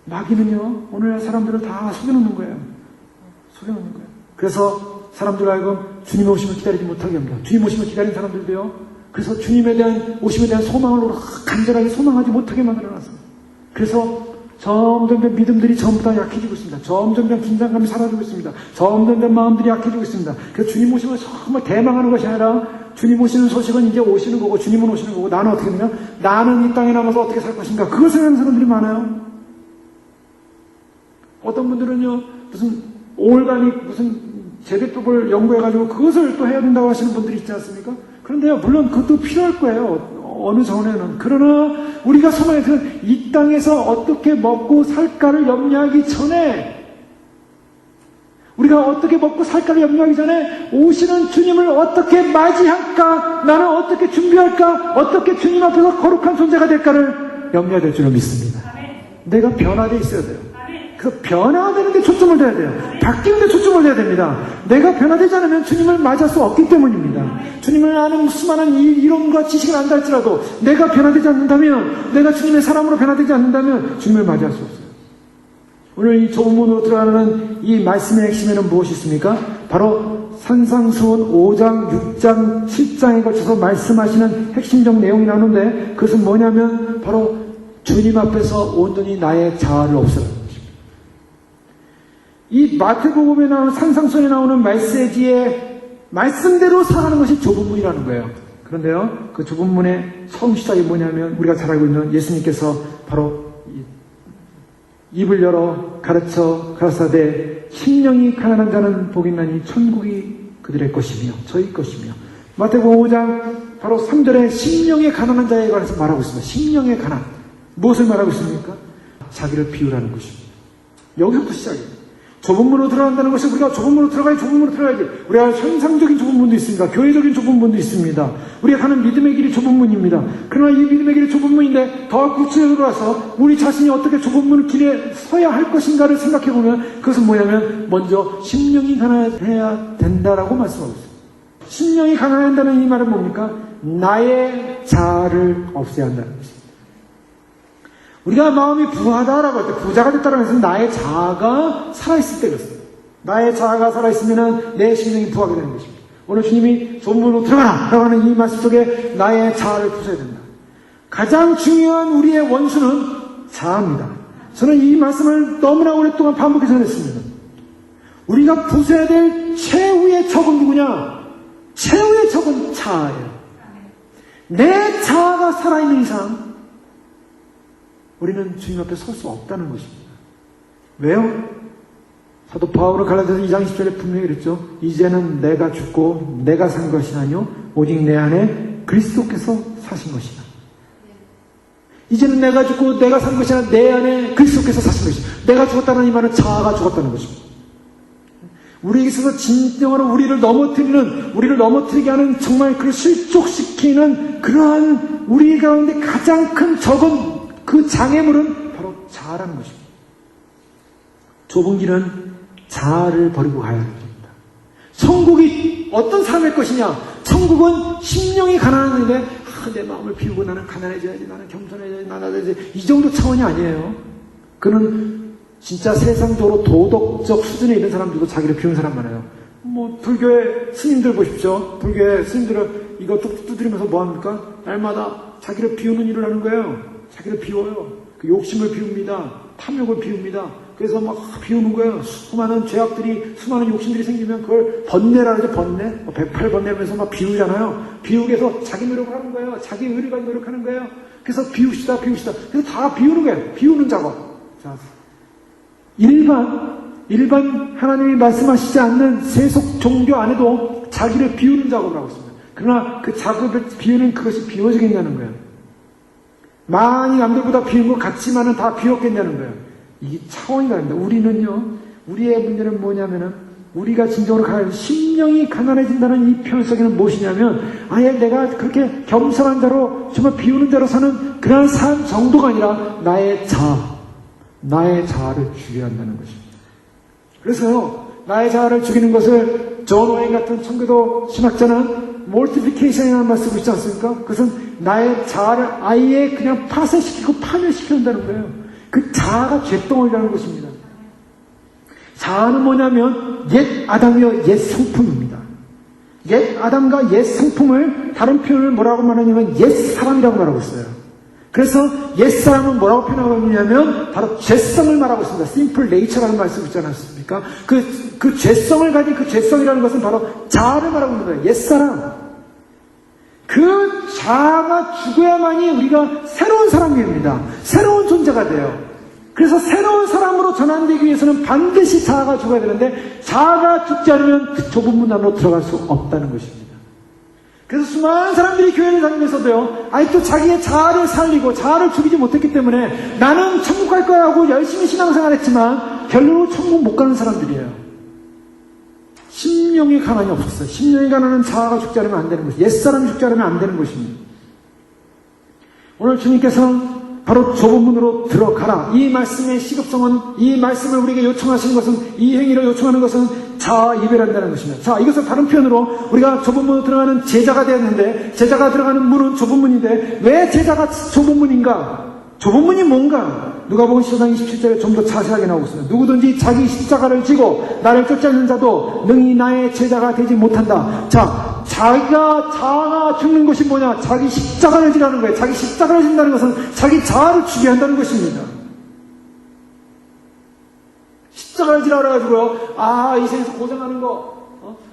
마귀는요, 오늘날 사람들을 다 속여놓는 거예요. 속여놓는 거예요. 그래서 사람들 알고 주님 오심을 기다리지 못하게 합니다. 주님 오심을 기다리는 사람들도요, 그래서 주님에 대한 오심에 대한 소망을 간절하게 소망하지 못하게 만들어놨습니다. 그래서 점점 믿음들이 전부 다 약해지고 있습니다. 점점 긴장감이 사라지고 있습니다. 점점 마음들이 약해지고 있습니다. 그래서 주님 오시면 정말 대망하는 것이 아니라 주님 오시는 소식은 이제 오시는 거고 주님은 오시는 거고 나는 어떻게 되냐? 나는 이 땅에 남아서 어떻게 살 것인가? 그것을 생각하는 사람들이 많아요. 어떤 분들은요 무슨 올가닉 무슨 재배법을 연구해가지고 그것을 또 해야 된다고 하시는 분들이 있지 않습니까? 그런데요 물론 그것도 필요할 거예요. 어느 전에는. 그러나 우리가 소망해서는 이 땅에서 어떻게 먹고 살까를 염려하기 전에 우리가 어떻게 먹고 살까를 염려하기 전에 오시는 주님을 어떻게 맞이할까, 나는 어떻게 준비할까, 어떻게 주님 앞에서 거룩한 존재가 될까를 염려해야 될 줄을 믿습니다. 내가 변화되어 있어야 돼요. 그 변화되는 데 초점을 둬야 돼요. 바뀌는 데 초점을 둬야 됩니다. 내가 변화되지 않으면 주님을 맞이할 수 없기 때문입니다. 주님을 아는 수많은 이론과 지식을 안다 할지라도 내가 변화되지 않는다면, 내가 주님의 사람으로 변화되지 않는다면 주님을 맞이할 수 없어요. 오늘 이 좁은 문으로 들어가는 이 말씀의 핵심에는 무엇이 있습니까? 바로 산상수훈 5장, 6장, 7장에 걸쳐서 말씀하시는 핵심적 내용이 나오는데 그것은 뭐냐면 바로 주님 앞에서 온전히 나의 자아를 없애라는 것입니다. 이 마태복음에 나오는 산상수훈에 나오는 메시지의 말씀대로 살아가는 것이 좁은 문이라는 거예요. 그런데요, 그 좁은 문의 처음 시작이 뭐냐면 우리가 잘 알고 있는 예수님께서 바로 입을 열어 가르쳐 가라사대 심령이 가난한 자는 복이 있나니 천국이 그들의 것이며 저희 것이며 마태복음 5장 바로 3절에 심령의 가난한 자에 관해서 말하고 있습니다. 심령의 가난. 무엇을 말하고 있습니까? 자기를 비우라는 것입니다. 여기서부터 시작입니다. 좁은 문으로 들어간다는 것이 우리가 좁은 문으로 들어가야지. 우리가 현상적인 좁은 문도 있습니다. 교회적인 좁은 문도 있습니다. 우리가 가는 믿음의 길이 좁은 문입니다. 그러나 이 믿음의 길이 좁은 문인데 더 구체적으로 와서 우리 자신이 어떻게 좁은 문 길에 서야 할 것인가를 생각해 보면 그것은 뭐냐면 먼저 심령이 가난해야 된다라고 말씀하고 있습니다. 심령이 가난해야 한다는 이 말은 뭡니까? 나의 자아를 없애야 한다는 것입니다. 우리가 마음이 부하다라고 할 때, 부자가 됐다라고 해서 나의 자아가 살아있을 때 그렇습니다. 나의 자아가 살아있으면 내 심령이 부하게 되는 것입니다. 오늘 주님이 좁은 문으로 들어가라! 라고 하는 이 말씀 속에 나의 자아를 부숴야 된다. 가장 중요한 우리의 원수는 자아입니다. 저는 이 말씀을 너무나 오랫동안 반복해서 했습니다. 우리가 부숴야 될 최후의 적은 누구냐? 최후의 적은 자아예요. 내 자아가 살아있는 이상 우리는 주님 앞에 설 수 없다는 것입니다. 왜요? 사도 바울은 갈라디아서 2장 10절에 분명히 그랬죠. 이제는 내가 죽고 내가 산 것이 아니요 오직 내 안에 그리스도께서 사신 것이다. 이제는 내가 죽고 내가 산 것이 아니라 내 안에 그리스도께서 사신 것이다. 내가 죽었다는 이 말은 자아가 죽었다는 것입니다. 우리에게 있어서 진정으로 우리를 넘어뜨리게 하는 정말 그를 실족시키는 그러한 우리 가운데 가장 큰 적은 그 장애물은 바로 자아라는 것입니다. 좁은 길은 자아를 버리고 가야 하는 것입니다. 천국이 어떤 삶일 것이냐? 천국은 심령이 가난한데 내 마음을 비우고 나는 가난해져야지, 나는 겸손해져야지, 나나야지 이 정도 차원이 아니에요. 그는 진짜 세상적으로 도덕적 수준에 있는 사람들도 자기를 비우는 사람 많아요. 불교의 스님들 보십시오. 불교의 스님들은 이거 뚝뚝 두드리면서 뭐합니까? 날마다 자기를 비우는 일을 하는 거예요. 자기를 비워요. 그 욕심을 비웁니다. 탐욕을 비웁니다. 그래서 막 비우는 거예요. 수많은 죄악들이, 수많은 욕심들이 생기면 그걸 번뇌라 그러죠. 번뇌. 108번뇌면서 막 비우잖아요. 비우기 위해서 자기 노력을 하는 거예요. 자기 의를 가지고 노력하는 거예요. 그래서 비웁시다. 그래서 다 비우는 거예요. 비우는 작업. 자, 일반 하나님이 말씀하시지 않는 세속 종교 안에도 자기를 비우는 작업을 하고 있습니다. 그러나 그 작업을 비우는 그것이 비워지겠냐는 거예요. 많이 남들보다 비운 것 같지만은 다 비웠겠냐는 거예요. 이게 차원이 다릅니다. 우리의 문제는 뭐냐면은, 우리가 진정으로 심령이 가난해진다는 이 표현 속에는 무엇이냐면, 아예 내가 그렇게 겸손한 자로, 정말 비우는 자로 사는 그런 삶 정도가 아니라, 나의 자아를 죽여야 한다는 것입니다. 그래서요, 나의 자아를 죽이는 것을 존 오웬 같은 청교도 신학자는 몰티피케이션이라는 말 쓰고 있지 않습니까? 그것은 나의 자아를 아예 그냥 파쇄시키고 파멸시켜준다는 거예요. 그 자아가 잿덩어리라는 것입니다. 자아는 뭐냐면 옛 아담이요 옛 성품입니다. 옛 아담과 옛 성품을 다른 표현을 뭐라고 말하냐면 옛 사람이라고 말하고 있어요. 그래서 옛사람은 뭐라고 표현하고 있냐면 바로 죄성을 말하고 있습니다. simple nature라는 말씀 있지 않았습니까? 그 죄성을 가진 그 죄성이라는 것은 바로 자아를 말하고 있는 거예요. 옛사람. 그 자아가 죽어야만이 우리가 새로운 사람이 됩니다. 새로운 존재가 돼요. 그래서 새로운 사람으로 전환되기 위해서는 반드시 자아가 죽어야 되는데 자아가 죽지 않으면 그 좁은 문 안으로 들어갈 수 없다는 것입니다. 그래서 수많은 사람들이 교회를 다니면서도요, 아직도 자기의 자아를 살리고 자아를 죽이지 못했기 때문에 나는 천국 갈 거야 하고 열심히 신앙생활했지만 결론은 천국 못 가는 사람들이에요. 심령의 가난이 없었어요. 심령의 가난은 자아가 죽지 않으면 안 되는 것이죠. 옛사람이 죽지 않으면 안 되는 것입니다. 오늘 주님께서는 바로 좁은 문으로 들어가라. 이 말씀의 시급성은, 이 말씀을 우리에게 요청하시는 것은, 이 행위를 요청하는 것은 자아 이별한다는 것입니다. 자, 이것을 다른 표현으로 우리가 좁은 문으로 들어가는 제자가 되었는데, 제자가 들어가는 문은 좁은 문인데, 왜 제자가 좁은 문인가? 좁은 문이 뭔가? 누가복음 10장 27절에 좀 더 자세하게 나오고 있어요. 누구든지 자기 십자가를 지고 나를 쫓아오는 자도 능히 나의 제자가 되지 못한다. 자, 자아가 죽는 것이 뭐냐? 자기 십자가를 지라는 거예요. 자기 십자가를 진다는 것은 자기 자아를 죽게 한다는 것입니다. 십자가를 지라 그래가지고요, 이 세상에서 고생하는 거,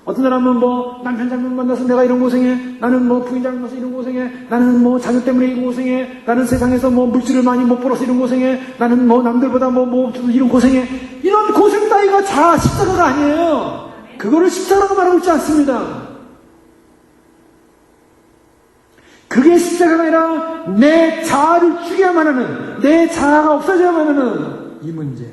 어떤 사람은 남편 잘못 만나서 내가 이런 고생해, 나는 부인 잘못 만나서 이런 고생해, 나는 자녀 때문에 이런 고생해, 나는 세상에서 물질을 많이 못 벌어서 이런 고생해, 나는 남들보다 이런 고생해. 이런 고생 따위가 자아 십자가가 아니에요. 그거를 십자가라고 말하고 있지 않습니다. 그게 십자가가 아니라 내 자아를 죽여야만 하는, 내 자아가 없어져야만 하는 이 문제.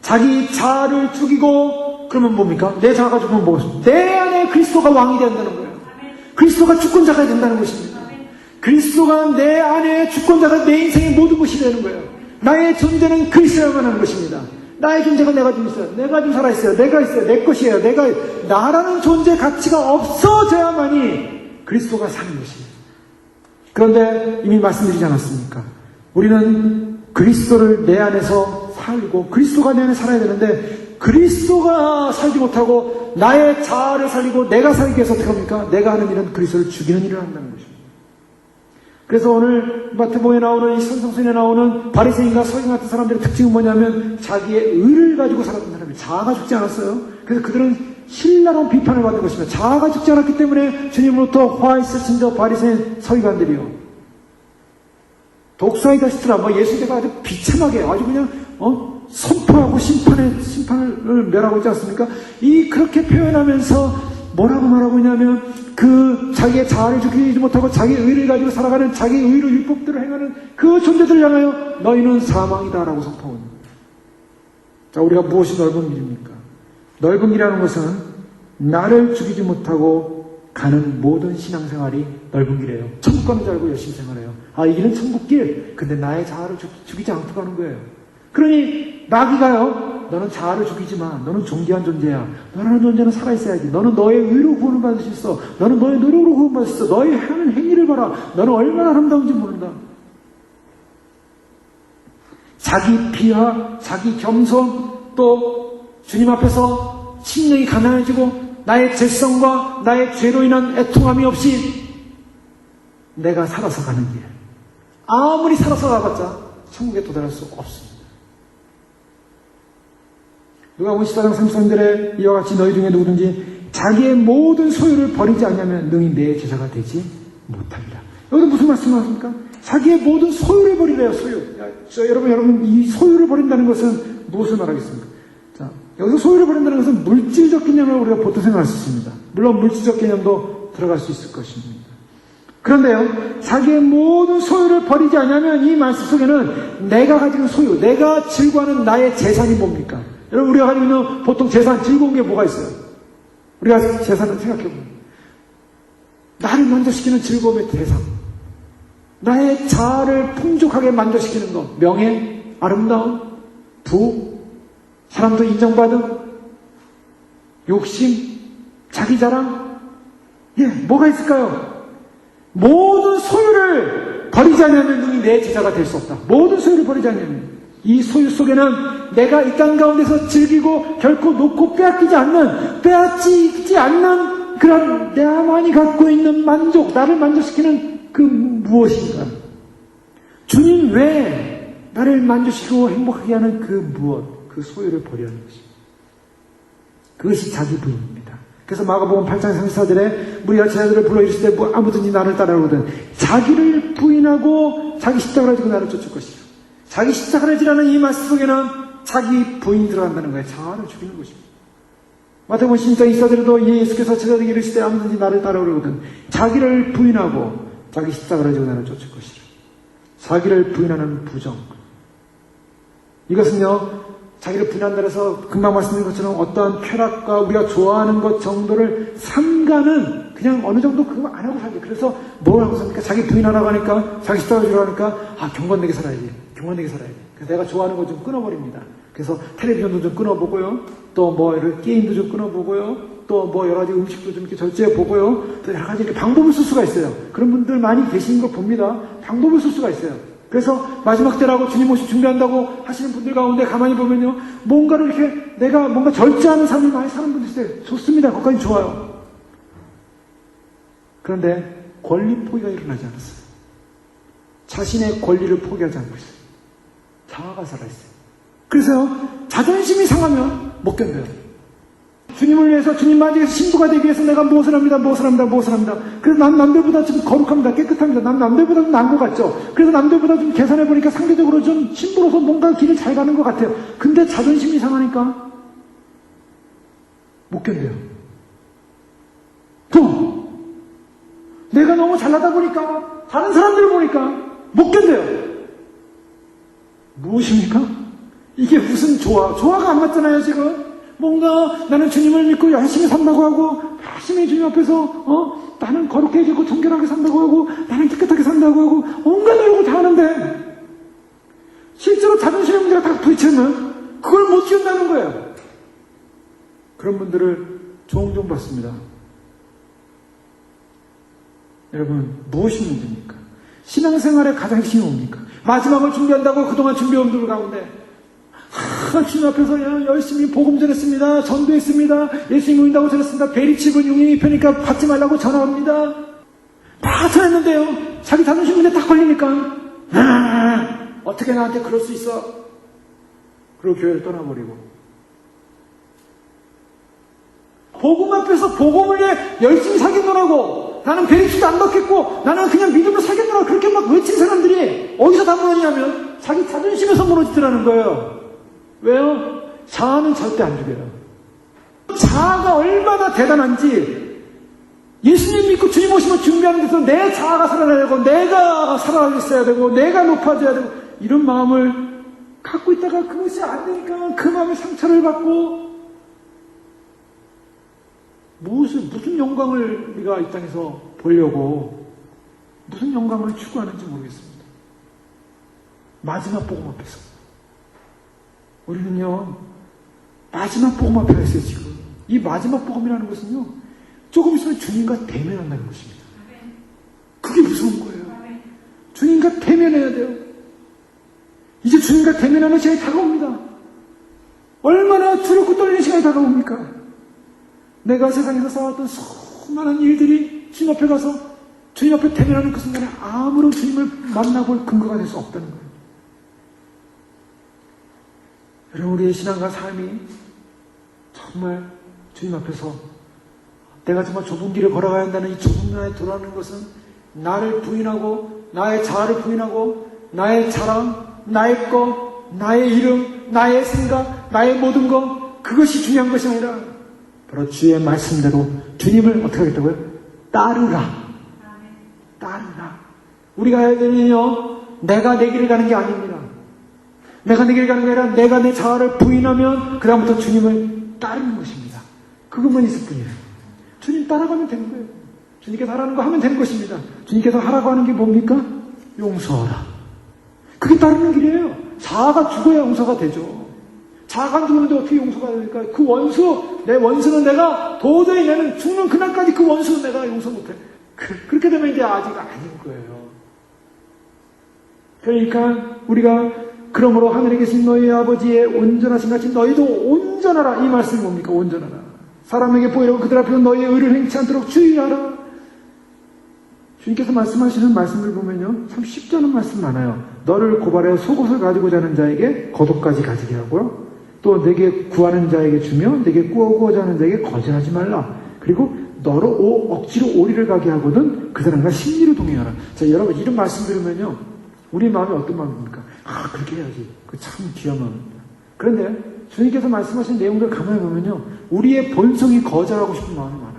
자기 자아를 죽이고 그러면 뭡니까? 내 자아가 죽으면 뭐겠습니까? 내 안에 그리스도가 왕이 된다는 거예요. 그리스도가 주권자가 된다는 것입니다. 그리스도가 내 안에 주권자가 내 인생의 모든 것이 되는 거예요. 나의 존재는 그리스도야만 하는 것입니다. 나의 존재가 내가 좀 있어요. 내가 좀 살아있어요. 내가 있어요. 내 것이에요. 나라는 존재 가치가 없어져야만이 그리스도가 사는 것이에요. 그런데 이미 말씀드리지 않았습니까? 우리는 그리스도를 내 안에서 살고 그리스도가 내 안에 살아야 되는데 그리스도가 살지 못하고 나의 자아를 살리고 내가 살기 위해서 어떻게 합니까? 내가 하는 일은 그리스도를 죽이는 일을 한다는 것입니다. 그래서 오늘 마태복음에 나오는 이 산상수훈에 나오는 바리새인과 서기관 같은 사람들의 특징은 뭐냐면 자기의 의를 가지고 살았던 사람이에요. 자아가 죽지 않았어요. 그래서 그들은 신랄한 비판을 받는 것입니다. 자아가 죽지 않았기 때문에 주님으로부터 화 있으신 저 바리새인 서기관들이요, 독사이다시트라 예수님께서 아주 비참하게 아주 그냥 선포하고 심판을 멸하고 있지 않습니까? 그렇게 표현하면서 뭐라고 말하고 있냐면 자기의 자아를 죽이지 못하고 자기의 의를 가지고 살아가는, 자기의 의로 율법대로 행하는 그 존재들을 향하여 너희는 사망이다 라고 선포합니다. 자, 우리가 무엇이 넓은 길입니까? 넓은 길이라는 것은 나를 죽이지 못하고 가는 모든 신앙생활이 넓은 길이에요. 천국 가는 줄 알고 열심히 생활해요. 이 길은 천국 길. 근데 나의 자아를 죽이지 않고 가는 거예요. 그러니 마귀가요, 너는 자아를 죽이지 마. 너는 존귀한 존재야. 너라는 존재는 살아있어야지. 너는 너의 의로 구원을 받을 수 있어. 너는 너의 노력으로 구원받을 수 있어. 너의 하는 행위를 봐라. 너는 얼마나 아름다운지 모른다. 자기 비하, 자기 겸손, 또 주님 앞에서 심령이 가난해지고 나의 죄성과 나의 죄로 인한 애통함이 없이 내가 살아서 가는 길. 아무리 살아서 가봤자 천국에 도달할 수 없습니다. 누가복음 14장 33절에 이와 같이 너희 중에 누구든지 자기의 모든 소유를 버리지 않냐면 능히 내 제자가 되지 못하리라. 여기서 무슨 말씀하십니까? 자기의 모든 소유를 버리래요. 소유. 여러분 이 소유를 버린다는 것은 무엇을 말하겠습니까? 자, 여기서 소유를 버린다는 것은 물질적 개념을 우리가 보통 생각할 수 있습니다. 물론 물질적 개념도 들어갈 수 있을 것입니다. 그런데요, 자기의 모든 소유를 버리지 않냐면 이 말씀 속에는 내가 가지는 소유, 내가 즐거워하는 나의 재산이 뭡니까? 여러분, 우리가 가지고 있는 보통 재산, 즐거운 게 뭐가 있어요? 우리가 재산을 생각해보면 나를 만족시키는 즐거움의 대상, 나의 자아를 풍족하게 만족시키는 것, 명예, 아름다움, 부, 사람도 인정받음, 욕심, 자기 자랑, 뭐가 있을까요? 모든 소유를 버리지 않으면 능히 내 제자가 될 수 없다. 모든 소유를 버리지 않으면 이 소유 속에는 내가 이 땅 가운데서 즐기고 결코 놓고 빼앗기지 않는 그런 나만이 갖고 있는 만족, 나를 만족시키는 그 무엇인가? 주님 왜 나를 만족시키고 행복하게 하는 그 무엇, 그 소유를 버려야 하는 것입니다. 그것이 자기 부인입니다. 그래서 마가복음 8장 34절에 무리가 제자들을 불러 이르시되 뭐 아무든지 나를 따라오거든 자기를 부인하고 자기 십자가를 지고 나를 쫓을 것이요. 자기 십자가를 지라는 이 말씀 속에는 자기 부인이 들어간다는 거예요. 자아를 죽이는 것입니다. 마태복음 16장 24절에도 예수께서 제자들에게 이르시되 아무든지 나를 따라오거든 자기를 부인하고 자기 십자가를 지고 나를 쫓을 것이라. 자기를 부인하는 부정. 이것은요, 자기를 부인한다 해서 금방 말씀드린 것처럼 어떠한 쾌락과 우리가 좋아하는 것 정도를 삼가는 그냥 어느 정도 그거 안 하고 살게. 그래서 뭘 하고 삽니까? 자기 부인하라고 하니까, 자기 십자가를 지고 하니까, 경건되게 살아야지. 경건되게 살아야지. 그래서 내가 좋아하는 거 좀 끊어버립니다. 그래서 텔레비전도 좀 끊어보고요. 또 뭐 이런 게임도 좀 끊어보고요. 또 뭐 여러 가지 음식도 좀 이렇게 절제해보고요. 또 여러 가지 이렇게 방법을 쓸 수가 있어요. 그런 분들 많이 계시는 거 봅니다. 방법을 쓸 수가 있어요. 그래서 마지막 때라고 주님 오실 준비한다고 하시는 분들 가운데 가만히 보면요. 뭔가를 이렇게 내가 뭔가 절제하는 삶을 많이 사는 분들 있어요. 좋습니다. 그것까지 좋아요. 그런데 권리 포기가 일어나지 않았어요. 자신의 권리를 포기하지 않고 있어요. 자아가 살아있어요. 그래서 자존심이 상하면 못 견뎌요. 주님을 위해서 주님 맞이해서 신부가 되기 위해서 내가 무엇을 합니다. 그래서 난 남들보다 좀 거룩합니다. 깨끗합니다. 난 남들보다 좀 나은 것 같죠. 그래서 남들보다 좀 계산해보니까 상대적으로 좀 신부로서 뭔가 길을 잘 가는 것 같아요. 근데 자존심이 상하니까 못 견뎌요. 또 내가 너무 잘나다 보니까 다른 사람들을 보니까 못 견뎌요. 무엇입니까? 이게 무슨 조화가 안 맞잖아요. 지금 뭔가 나는 주님을 믿고 열심히 산다고 하고 열심히 주님 앞에서 나는 거룩해지고 정결하게 산다고 하고 나는 깨끗하게 산다고 하고 온갖 노력을 다 하는데 실제로 자존심의 문제가 딱 부딪히면 그걸 못 지운다는 거예요. 그런 분들을 종종 봤습니다. 여러분 무엇이 문제입니까? 신앙생활의 가장 핵심이 뭡니까? 마지막을 준비한다고 그동안 준비해온 분들 가운데 주님 앞에서 열심히 복음 전했습니다. 전도했습니다. 예수님 믿는다고 전했습니다. 베리칩은 용인이 펴니까 받지 말라고 전화합니다. 다 전했는데요. 자기 자존심 문제 딱 걸리니까 어떻게 나한테 그럴 수 있어? 그리고 교회를 떠나버리고 복음 앞에서 복음을 위해 열심히 살겠노라고 나는 베리칩도 안 받겠고 나는 그냥 믿음으로 살겠노라고 그렇게 막 외친 사람들이 어디서 다 무너지냐면 자기 자존심에서 무너지더라는 거예요. 왜요? 자아는 절대 안 죽여요. 자아가 얼마나 대단한지 예수님 믿고 주님 오시면 준비하는 데서 내 자아가 살아나야 되고 내가 살아있어야 되고 내가 높아져야 되고 이런 마음을 갖고 있다가 그것이 안 되니까 그 마음에 상처를 받고 무슨 영광을 우리가 이 땅에서 보려고 무슨 영광을 추구하는지 모르겠습니다. 마지막 복음 앞에서 우리는요, 마지막 복음 앞에 있어요, 지금. 이 마지막 복음이라는 것은요, 조금 있으면 주님과 대면한다는 것입니다. 그게 무서운 거예요. 주님과 대면해야 돼요. 이제 주님과 대면하는 시간이 다가옵니다. 얼마나 두렵고 떨리는 시간이 다가옵니까? 내가 세상에서 쌓았던 수많은 일들이 주님 앞에 가서 주님 앞에 대면하는 그 순간에 아무런 주님을 만나볼 근거가 될 수 없다는 거예요. 여러분 우리의 신앙과 삶이 정말 주님 앞에서 내가 정말 좁은 길을 걸어가야 한다는 이 좁은 나에 돌아오는 것은 나를 부인하고 나의 자아를 부인하고 나의 자랑, 나의 것, 나의 이름, 나의 생각, 나의 모든 것 그것이 중요한 것이 아니라 바로 주의 말씀대로 주님을 어떻게 하겠다고요? 따르라. 우리가 해야 되는 일은요 내가 내 길을 가는 게 아닙니다. 내가 내 길을 가는 게 아니라 내가 내 자아를 부인하면 그 다음부터 주님을 따르는 것입니다. 그것만 있을 뿐이에요. 주님 따라가면 되는 거예요. 주님께서 하라는 거 하면 되는 것입니다. 주님께서 하라고 하는 게 뭡니까? 용서하라. 그게 따르는 길이에요. 자아가 죽어야 용서가 되죠. 자아가 안 죽는데 어떻게 용서가 됩니까? 그 원수, 내 원수는 내가 도저히 내는 죽는 그날까지 그 원수는 내가 용서 못해. 그렇게 되면 이제 아직 아닌 거예요. 그러니까 우리가 그러므로 하늘에 계신 너희 아버지의 온전하신 같이 너희도 온전하라. 이 말씀이 뭡니까? 온전하라. 사람에게 보이려고 그들 앞에 너희의 의를 행치 않도록 주의하라. 주님께서 말씀하시는 말씀을 보면요, 참 쉽지 않은 말씀 많아요. 너를 고발하여 속옷을 가지고 자는 자에게 겉옷까지 가지게 하고요. 또 내게 구하는 자에게 주며 내게 꾸어구하자 하는 자에게 거절하지 말라. 그리고 너로 억지로 오리를 가게 하거든 그 사람과 심리로 동행하라. 자, 여러분 이런 말씀 들으면요, 우리 마음이 어떤 마음입니까? 아, 그렇게 해야지. 그 참 귀한 마음입니다. 그런데 주님께서 말씀하신 내용들을 가만히 보면요, 우리의 본성이 거절하고 싶은 마음이 많아요.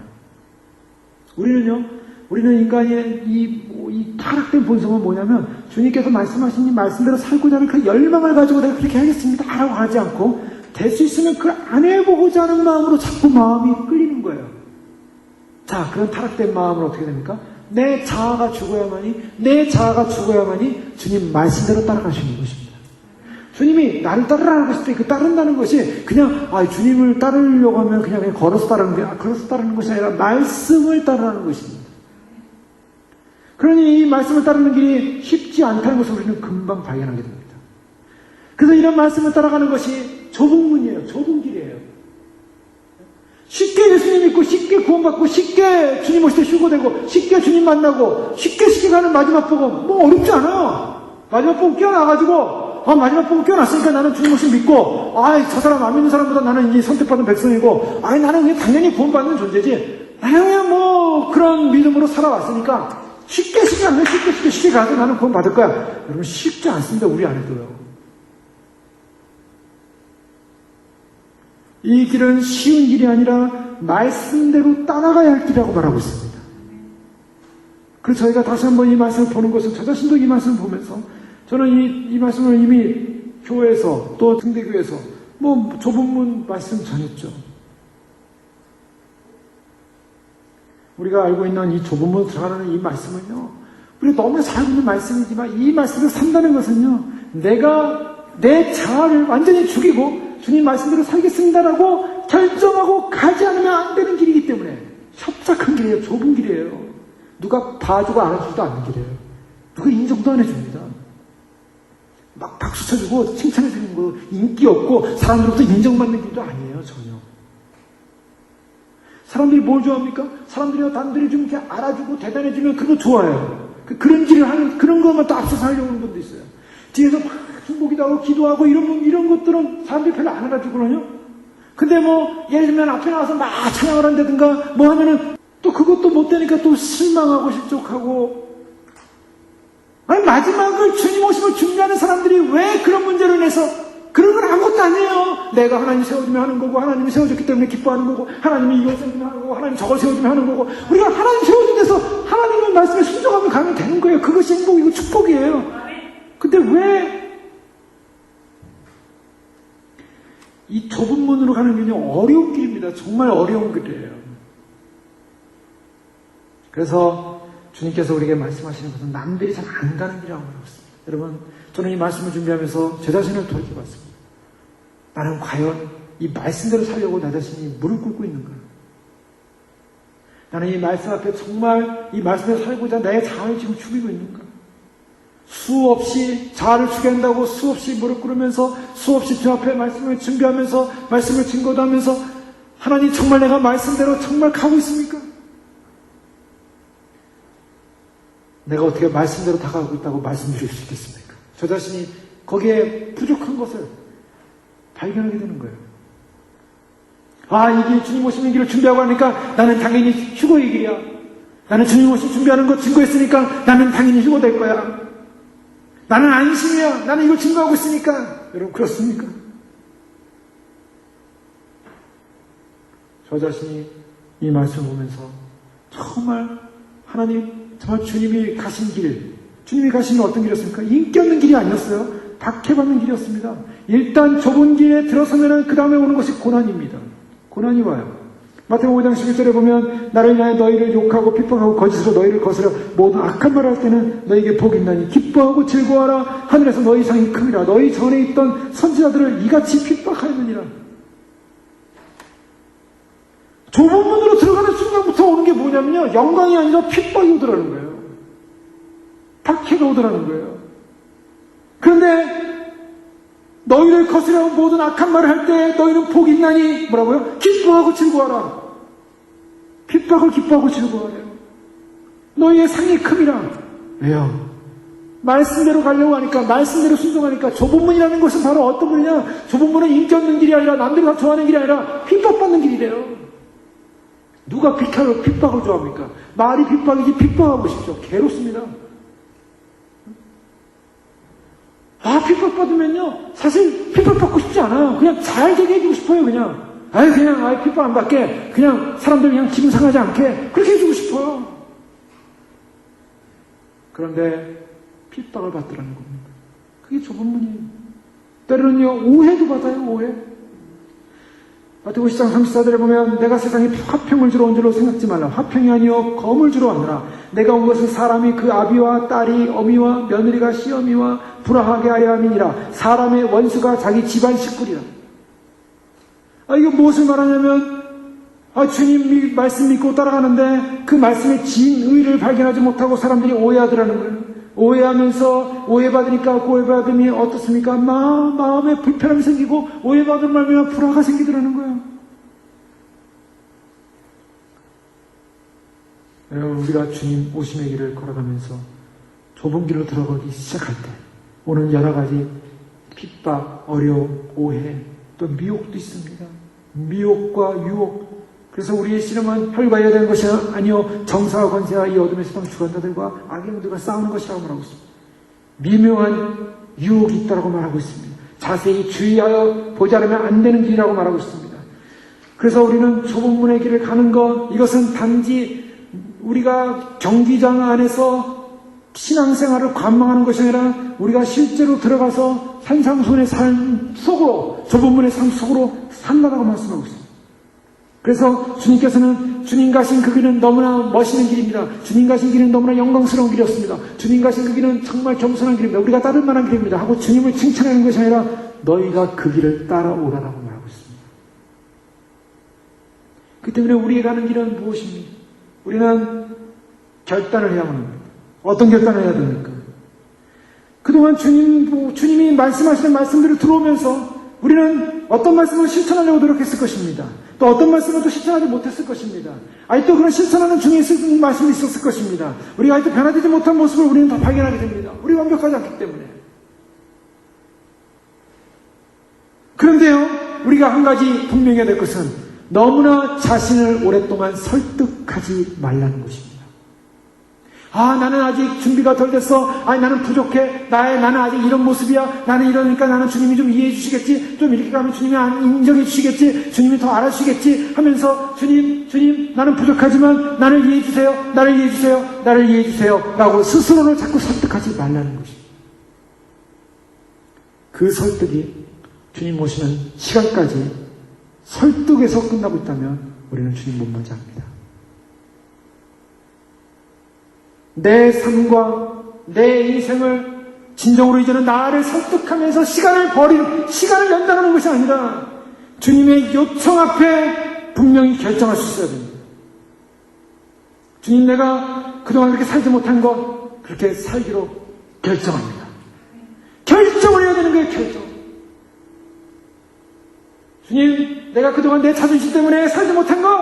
우리는 인간의 이 타락된 본성은 뭐냐면, 주님께서 말씀하신 이 말씀대로 살고자 하는 그 열망을 가지고 내가 그렇게 하겠습니다 라고 하지 않고, 될 수 있으면 그 안 해보고자 하는 마음으로 자꾸 마음이 끌리는 거예요. 자, 그런 타락된 마음은 어떻게 됩니까? 내 자아가 죽어야만이 주님 말씀대로 따라갈 수 있는 것입니다. 주님이 나를 따르라고 했을 때 그 따른다는 것이 그냥 주님을 따르려고 하면 그냥 걸어서 따르는 것이 아니라 말씀을 따르라는 것입니다. 그러니 이 말씀을 따르는 길이 쉽지 않다는 것을 우리는 금방 발견하게 됩니다. 그래서 이런 말씀을 따라가는 것이 좁은 문이에요. 좁은 길이에요. 쉽게 예수님 믿고 쉽게 구원받고 쉽게 주님 오실 때 휴거되고 쉽게 주님 만나고 쉽게 가는 마지막 복음 뭐 어렵지 않아요. 마지막 복음 끼어나가지고 마지막 복음 끼어났으니까 나는 주님 오실 믿고 저 사람 안 믿는 사람보다 나는 이 선택받은 백성이고 나는 그냥 당연히 구원받는 존재지. 나는 뭐 그런 믿음으로 살아왔으니까 쉽게 가서 나는 구원받을 거야. 여러분 쉽지 않습니다. 우리 안에도요. 이 길은 쉬운 길이 아니라 말씀대로 따라가야 할 길이라고 말하고 있습니다. 그래서 저희가 다시 한번 이 말씀을 보는 것은 저 자신도 이 말씀을 보면서 저는 이 말씀을 이미 교회에서 또 등대교회에서 뭐 좁은 문 말씀 전했죠. 우리가 알고 있는 이 좁은 문으로 들어가는 이 말씀은요, 우리가 너무나 잘 알고 있는 말씀이지만 이 말씀을 산다는 것은요, 내가 내 자아를 완전히 죽이고 주님 말씀대로 살겠습니다라고 결정하고 가지 않으면 안 되는 길이기 때문에 협착한 길이에요. 좁은 길이에요. 누가 봐주고 안아주지도 않는 길이에요. 누가 인정도 안 해줍니다. 막 박수 쳐주고 칭찬해주는 거 인기 없고 사람들로부터 인정받는 길도 아니에요. 전혀. 사람들이 뭘 좋아합니까? 사람들이 남들이 좀 이렇게 알아주고 대단해주면 그거 좋아해요. 그런 길을 하는, 그런 것만 또 앞서서 하려고 하는 분도 있어요. 뒤에서 막 중복기도 하고 기도하고 이런 것들은 사람들이 별로 안 알아주거든요. 근데 뭐 예를 들면 앞에 나와서 막 찬양을 한다든가 뭐 하면은 또 그것도 못 되니까 또 실망하고 실족하고. 아니 마지막을 주님 오심을 준비하는 사람들이 왜 그런 문제로 인해서 그런 건 아무것도 아니에요. 내가 하나님 세워주면 하는 거고 하나님이 세워줬기 때문에 기뻐하는 거고 하나님이 이걸 세워주면 하는 거고 하나님 저걸 세워주면 하는 거고 우리가 하나님 세워준 데서 하나님의 말씀에 순종하면 가면 되는 거예요. 그것이 행복이고 축복이에요. 근데 왜 이 좁은 문으로 가는 길이 어려운 길입니다. 정말 어려운 길이에요. 그래서 주님께서 우리에게 말씀하시는 것은 남들이 잘 안 가는 길이라고 말하고 있습니다. 여러분, 저는 이 말씀을 준비하면서 제 자신을 돌이켜봤습니다. 나는 과연 이 말씀대로 살려고 나 자신이 무릎 꿇고 있는가? 나는 이 말씀 앞에 정말 이 말씀대로 살고자 나의 자아를 지금 죽이고 있는가? 수없이 자아를 죽인다고 수없이 무릎 꿇으면서 수없이 주 앞에 말씀을 준비하면서 말씀을 증거도 하면서 하나님 정말 내가 말씀대로 정말 가고 있습니까? 내가 어떻게 말씀대로 다가가고 있다고 말씀드릴 수 있겠습니까? 저 자신이 거기에 부족한 것을 발견하게 되는 거예요. 이게 주님 오시는 길을 준비하고 하니까 나는 당연히 휴거의 길이야. 나는 주님 오시 준비하는 거 증거했으니까 나는 당연히 휴거될 거야. 나는 안심이야. 나는 이걸 증거하고 있으니까. 여러분 그렇습니까? 저 자신이 이 말씀을 보면서 정말 하나님 정말 주님이 가신 길, 주님이 가신 어떤 길이었습니까? 인기 없는 길이 아니었어요. 박해받는 길이었습니다. 일단 좁은 길에 들어서면 그 다음에 오는 것이 고난입니다. 고난이 와요. 마태복음 5장 11절에 보면 나를 인하여 너희를 욕하고 핍박하고 거짓으로 너희를 거스려 모든 악한 말을 할 때는 너희에게 복이 있나니 기뻐하고 즐거워하라. 하늘에서 너희 상이 큼이라. 너희 전에 있던 선지자들을 이같이 핍박하였느니라. 좁은 문으로 들어가는 순간부터 오는 게 뭐냐면요, 영광이 아니라 핍박이 오더라는 거예요. 박해가 오더라는 거예요. 그런데 너희를 거스려 모든 악한 말을 할 때 너희는 복이 있나니 뭐라고요? 기뻐하고 즐거워하라. 핍박을 기뻐하고 즐거워하래요. 너희의 상이 큼이라. 왜요? 말씀대로 가려고 하니까, 말씀대로 순종하니까. 좁은 문이라는 것은 바로 어떤 문이냐? 좁은 문은 인기 없는 길이 아니라, 남들이 다 좋아하는 길이 아니라 핍박받는 길이래요. 누가 핍박을 좋아합니까? 말이 핍박이지 핍박하고 싶죠. 괴롭습니다. 핍박받으면요, 사실 핍박받고 싶지 않아요. 그냥 잘 되게 해주고 싶어요, 그냥. 그냥 핍박 안 받게, 그냥 사람들 그냥 기분 상하지 않게, 그렇게 해주고 싶어요. 그런데 핍박을 받더라는 겁니다. 그게 좁은 문이에요. 때로는요, 오해도 받아요, 오해. 마태복음 10장 34절에 보면 내가 세상에 화평을 주러 온 줄로 생각지 말라. 화평이 아니요 검을 주러 왔노라. 내가 온 것은 사람이 그 아비와 딸이 어미와 며느리가 시어미와 불화하게 하려 함이니라. 사람의 원수가 자기 집안 식구리라. 이거 무엇을 말하냐면 주님 말씀 믿고 따라가는데 그 말씀의 진의를 발견하지 못하고 사람들이 오해하더라는 거예요. 오해하면서 오해받으니까 그 오해받음이 어떻습니까? 마음에 불편함이 생기고 오해받은 말면 불화가 생기더라는 거예요. 여러분, 우리가 주님 오심의 길을 걸어가면서 좁은 길로 들어가기 시작할 때 오는 여러 가지 핍박, 어려움, 오해, 또 미혹도 있습니다. 미혹과 유혹. 그래서 우리의 씨름은 혈과여야 되는 것이 아니요 정사와 권세와 이 어둠의 세상 주관자들과 악의 영들과 싸우는 것이라고 말하고 있습니다. 미묘한 유혹이 있다고 말하고 있습니다. 자세히 주의하여 보지 않으면 안 되는 길이라고 말하고 있습니다. 그래서 우리는 좁은 문의 길을 가는 것, 이것은 단지 우리가 경기장 안에서 신앙생활을 관망하는 것이 아니라 우리가 실제로 들어가서 산상수훈의 삶 속으로, 좁은 문의 삶 속으로 산다라고 말씀하고 있습니다. 그래서 주님께서는 주님 가신 그 길은 너무나 멋있는 길입니다. 주님 가신 길은 너무나 영광스러운 길이었습니다. 주님 가신 그 길은 정말 겸손한 길입니다. 우리가 따를 만한 길입니다. 하고 주님을 칭찬하는 것이 아니라 너희가 그 길을 따라오라라고 말하고 있습니다. 그 때문에 우리가 가는 길은 무엇입니까? 우리는 결단을 해야만 합니다. 어떤 결단을 해야 됩니까? 그동안 주님이 말씀하시는 말씀들을 들어오면서 우리는 어떤 말씀을 실천하려고 노력했을 것입니다. 또 어떤 말씀을 또 실천하지 못했을 것입니다. 또 그런 실천하는 중에 있을 말씀이 있었을 것입니다. 우리가 또 변화되지 못한 모습을 우리는 더 발견하게 됩니다. 우리가 완벽하지 않기 때문에. 그런데요, 우리가 한 가지 분명해야 될 것은 너무나 자신을 오랫동안 설득하지 말라는 것입니다. 나는 아직 준비가 덜 됐어. 나는 부족해. 나는 아직 이런 모습이야. 나는 이러니까 나는 주님이 좀 이해해 주시겠지. 좀 이렇게 가면 주님이 인정해 주시겠지. 주님이 더 알아주시겠지. 하면서 주님, 나는 부족하지만 나를 이해해 주세요. 나를 이해해 주세요. 나를 이해해 주세요. 라고 스스로를 자꾸 설득하지 말라는 것입니다. 그 설득이 주님 오시는 시간까지 설득에서 끝나고 있다면 우리는 주님 못 맞이 합니다. 내 삶과 내 인생을 진정으로 이제는 나를 설득하면서 시간을 연장하는 것이 아니라 주님의 요청 앞에 분명히 결정할 수 있어야 됩니다. 주님, 내가 그동안 그렇게 살지 못한 것, 그렇게 살기로 결정합니다. 결정을 해야 되는 거예요, 결정. 주님, 내가 그동안 내 자존심 때문에 살지 못한 것,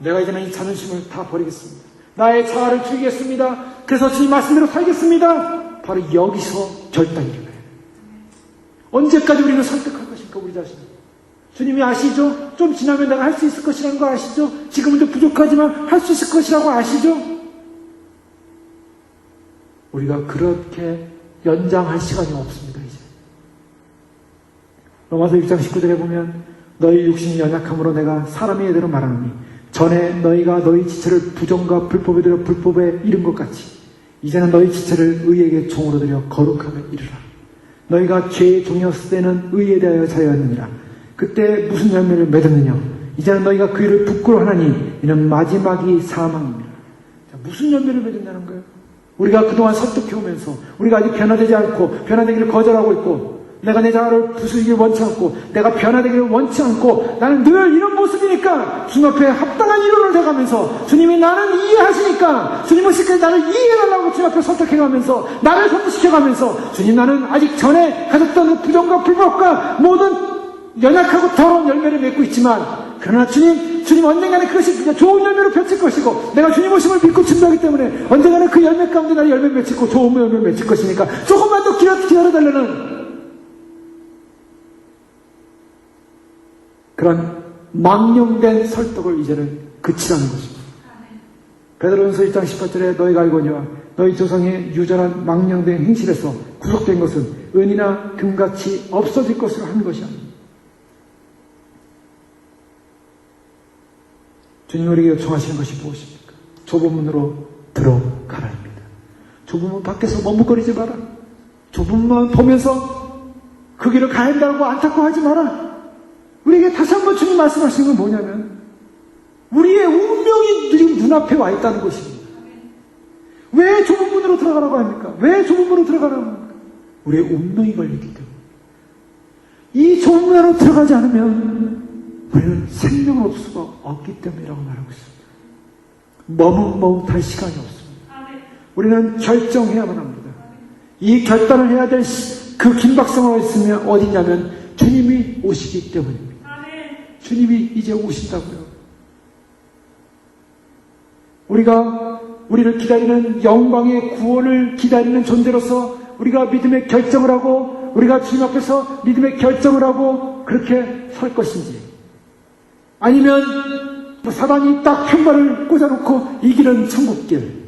내가 이제는 이 자존심을 다 버리겠습니다. 나의 자아를 죽이겠습니다. 그래서 주님 말씀대로 살겠습니다. 바로 여기서 결단이 일어나요. 언제까지 우리는 설득할 것입니까, 우리 자신을? 주님이 아시죠? 좀 지나면 내가 할 수 있을 것이라는 거 아시죠? 지금은 좀 부족하지만 할 수 있을 것이라고 아시죠? 우리가 그렇게 연장할 시간이 없습니다, 이제. 로마서 6장 19절에 보면 너희 육신이 연약함으로 내가 사람의 예대로 말하노니 전에 너희가 너희 지체를 부정과 불법에 들여 불법에 이른 것 같이 이제는 너희 지체를 의에게 종으로 들여 거룩함에 이르라. 너희가 죄의 종이었을 때는 의에 대하여 자유하느니라. 그때 무슨 열매를 맺었느냐? 이제는 너희가 그 일을 부끄러워하나니 이는 마지막이 사망입니다. 무슨 열매를 맺었냐는 거예요? 우리가 그동안 설득해오면서 우리가 아직 변화되지 않고 변화되기를 거절하고 있고 내가 내 자아를 부수기를 원치 않고 내가 변화되기를 원치 않고 나는 늘 이런 모습이니까 주님 앞에 합당한 이론을 대가면서 주님이 나는 이해하시니까 주님은 시까지 나를 이해해달라고 주님 앞에 설득해가면서 나를 설득시켜가면서 주님, 나는 아직 전에 가졌던 부정과 불법과 모든 연약하고 더러운 열매를 맺고 있지만 그러나 주님 주님 언젠가는 그것이 그냥 좋은 열매로 펼칠 것이고 내가 주님 오심을 믿고 준비하기 때문에 언젠가는 그 열매 가운데 나를 열매 맺히고 좋은 열매 맺힐 것이니까 조금만 더 기다려달라는 그런 망령된 설득을 이제는 그치라는 것입니다. 베드로전서 1장 18절에 너희가 알거니와 너희 조상의 유전한 망령된 행실에서 구속된 것은 은이나 금같이 없어질 것으로 한 것이 아닙니다. 주님 우리에게 요청하시는 것이 무엇입니까? 좁은 문으로 들어가라입니다. 좁은 문 밖에서 머뭇거리지 마라. 좁은 문만 보면서 그 길을 가야 한다고 안타까워하지 마라. 우리에게 다시 한번 주님 말씀하시는 건 뭐냐면 우리의 운명이 지금 눈앞에 와 있다는 것입니다. 왜 좁은 문으로 들어가라고 합니까? 왜 좁은 문으로 들어가라고 합니까? 우리의 운명이 걸리기 때문에. 이 좁은 문으로 들어가지 않으면 우리는 생명을 얻을 수가 없기 때문이라고 말하고 있습니다. 머뭇머뭇할 시간이 없습니다. 우리는 결정해야만 합니다. 이 결단을 해야 될 그 긴박성을 어디냐면 주님이 오시기 때문입니다. 주님이 이제 오신다고요. 우리를 기다리는 영광의 구원을 기다리는 존재로서 우리가 믿음의 결정을 하고 우리가 주님 앞에서 믿음의 결정을 하고 그렇게 설 것인지 아니면 사단이 딱 한 발을 꽂아놓고 이 길은 천국길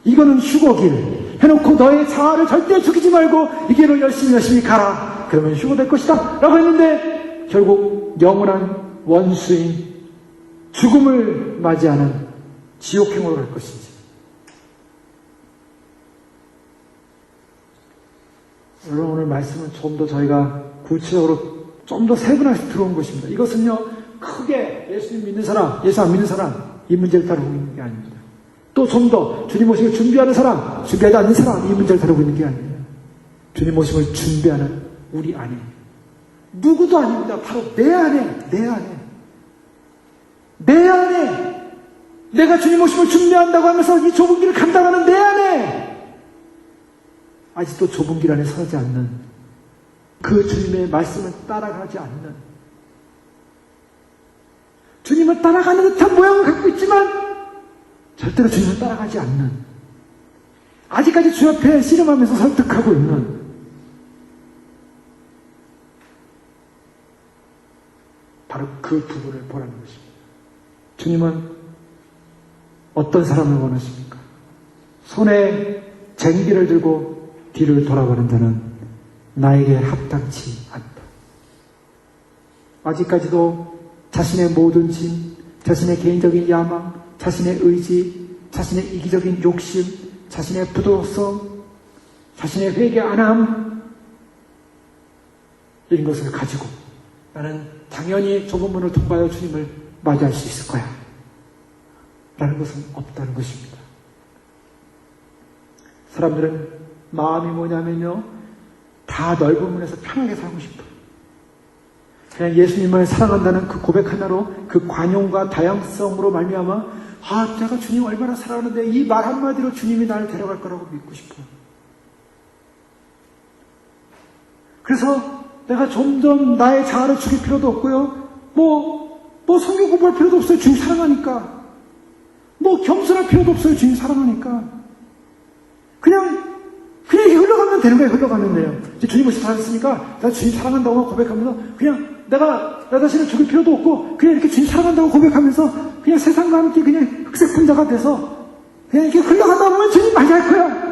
이거는 휴거길 해놓고 너의 자아를 절대 죽이지 말고 이 길을 열심히 가라 그러면 휴거될 것이다 라고 했는데 결국 영원한 원수인 죽음을 맞이하는 지옥행으로 갈 것인지 여러분 오늘 말씀은 좀 더 저희가 구체적으로 좀 더 세분화해서 들어온 것입니다. 이것은요 크게 예수님 믿는 사람 예수 안 믿는 사람 이 문제를 다루고 있는 게 아닙니다. 또 좀 더 주님 오심을 준비하는 사람 준비하지 않는 사람 이 문제를 다루고 있는 게 아닙니다. 주님 오심을 준비하는 우리 안에 누구도 아닙니다. 바로 내 안에 내가 주님 오심을 준비한다고 하면서 이 좁은 길을 간다고 하는 내 안에 아직도 좁은 길 안에 서지 않는 그 주님의 말씀을 따라가지 않는 주님을 따라가는 듯한 모양을 갖고 있지만 절대로 주님을 따라가지 않는 아직까지 주 앞에 씨름하면서 설득하고 있는 바로 그 부분을 보라는 것입니다. 주님은 어떤 사람을 원하십니까? 손에 쟁기를 들고 뒤를 돌아가는 자는 나에게 합당치 않다. 아직까지도 자신의 모든 짐, 자신의 개인적인 야망, 자신의 의지, 자신의 이기적인 욕심, 자신의 부도덕성, 자신의 회개 안함 이런 것을 가지고 나는 당연히 좁은 문을 통과하여 주님을 맞이할 수 있을 거야 라는 것은 없다는 것입니다. 사람들은 마음이 뭐냐면요 다 넓은 문에서 편하게 살고 싶어요. 그냥 예수님을 사랑한다는 그 고백 하나로 그 관용과 다양성으로 말미암아 내가 주님 얼마나 사랑하는데 이 말 한마디로 주님이 나를 데려갈 거라고 믿고 싶어요. 그래서 내가 점점 나의 자아를 죽일 필요도 없고요 성경 공부할 필요도 없어요. 주님 사랑하니까 겸손할 필요도 없어요. 주님 사랑하니까 그냥 이렇게 흘러가면 되는 거예요. 흘러가면요. 이제 주님 오시 사랑했으니까 내가 주님 사랑한다고 고백하면서 그냥 내가 나 자신을 죽일 필요도 없고 그냥 이렇게 주님 사랑한다고 고백하면서 그냥 세상과 함께 그냥 흑색 분자가 돼서 그냥 이렇게 흘러가다 보면 주님 맞이할 거야.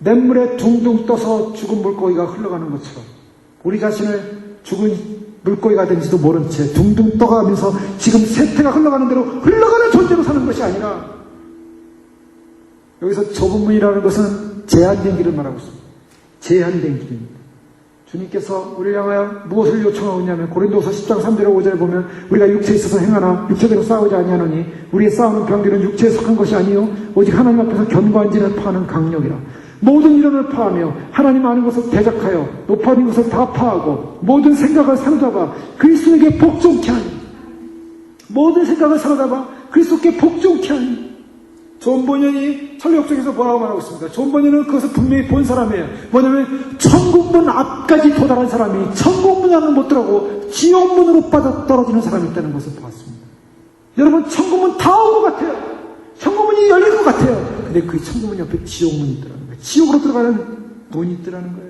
냇물에 둥둥 떠서 죽은 물고기가 흘러가는 것처럼 우리 자신을 죽은 물고기가 된지도 모른 채 둥둥 떠가면서 지금 세태가 흘러가는 대로 흘러가는 존재로 사는 것이 아니라 여기서 좁은 문이라는 것은 제한된 길을 말하고 있습니다. 제한된 길입니다. 주님께서 우리를 향하여 무엇을 요청하고 있냐면 고린도서 10장 3절 5절에 보면 우리가 육체에 있어서 행하나 육체대로 싸우지 아니하노니 우리의 싸우는 병들은 육체에 속한 것이 아니요 오직 하나님 앞에서 견고한 진을 파는 강력이라. 모든 이론을 파하며 하나님 아는 것을 대적하여 높아진 것을 다 파하고 모든 생각을 사로잡아 그리스도에게 복종케 하니 모든 생각을 사로잡아 그리스도께 복종케 하니 존 버년이 철학적에서 뭐라고 말하고 있습니다. 존 버년은 그것을 분명히 본 사람이에요. 뭐냐면 천국문 앞까지 도달한 사람이 천국문 안을 못 들어가고 지옥문으로 빠져 떨어지는 사람이 있다는 것을 보았습니다. 여러분, 천국문 다 온 것 같아요. 천국문이 열릴 것 같아요. 근데 그 천국문 옆에 지옥문이 있더라는 거예요. 지옥으로 들어가는 문이 있더라는 거예요.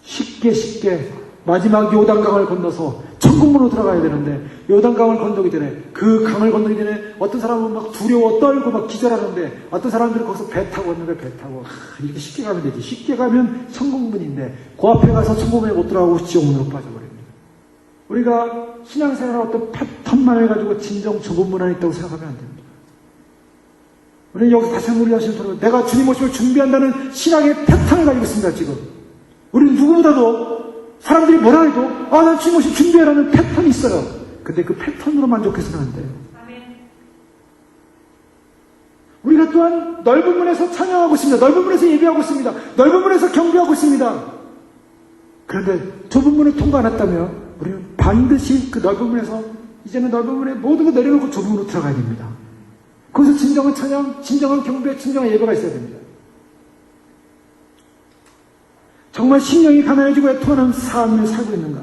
쉽게 마지막 요단강을 건너서 천국문으로 들어가야 되는데, 요단강을 건너기 전에, 그 강을 건너기 전에 어떤 사람은 막 두려워 떨고 막 기절하는데, 어떤 사람들은 거기서 배 타고 왔는데, 배 타고 이렇게 쉽게 가면 되지. 쉽게 가면 천국문인데 그 앞에 가서 천국문에 못 들어가고 지옥문으로 빠져버립니다. 우리가 신앙생활의 어떤 패턴만을 가지고 진정 좁은 문 안에 있다고 생각하면 안 됩니다. 우리는 여기서 다시 한번 우리 자신을 돌아보고, 내가 주님 모습을 준비한다는 신앙의 패턴을 가지고 있습니다. 지금 우리는 누구보다도 사람들이 뭐라 해도 난 주님 모습 준비해라는 패턴이 있어요. 근데 그 패턴으로 만족해서는 안 돼요. 우리가 또한 넓은 문에서 찬양하고 있습니다. 넓은 문에서 예배하고 있습니다. 넓은 문에서 경배하고 있습니다. 그런데 좁은 문을 통과 안 했다면 우리는 반드시 그 넓은 문에서, 이제는 넓은 문에 모든 걸 내려놓고 좁은 문으로 들어가야 됩니다. 거기서 진정한 찬양, 진정한 경배, 진정한 예배가 있어야 됩니다. 정말 심령이 가난해지고 애통하는 삶을 살고 있는가?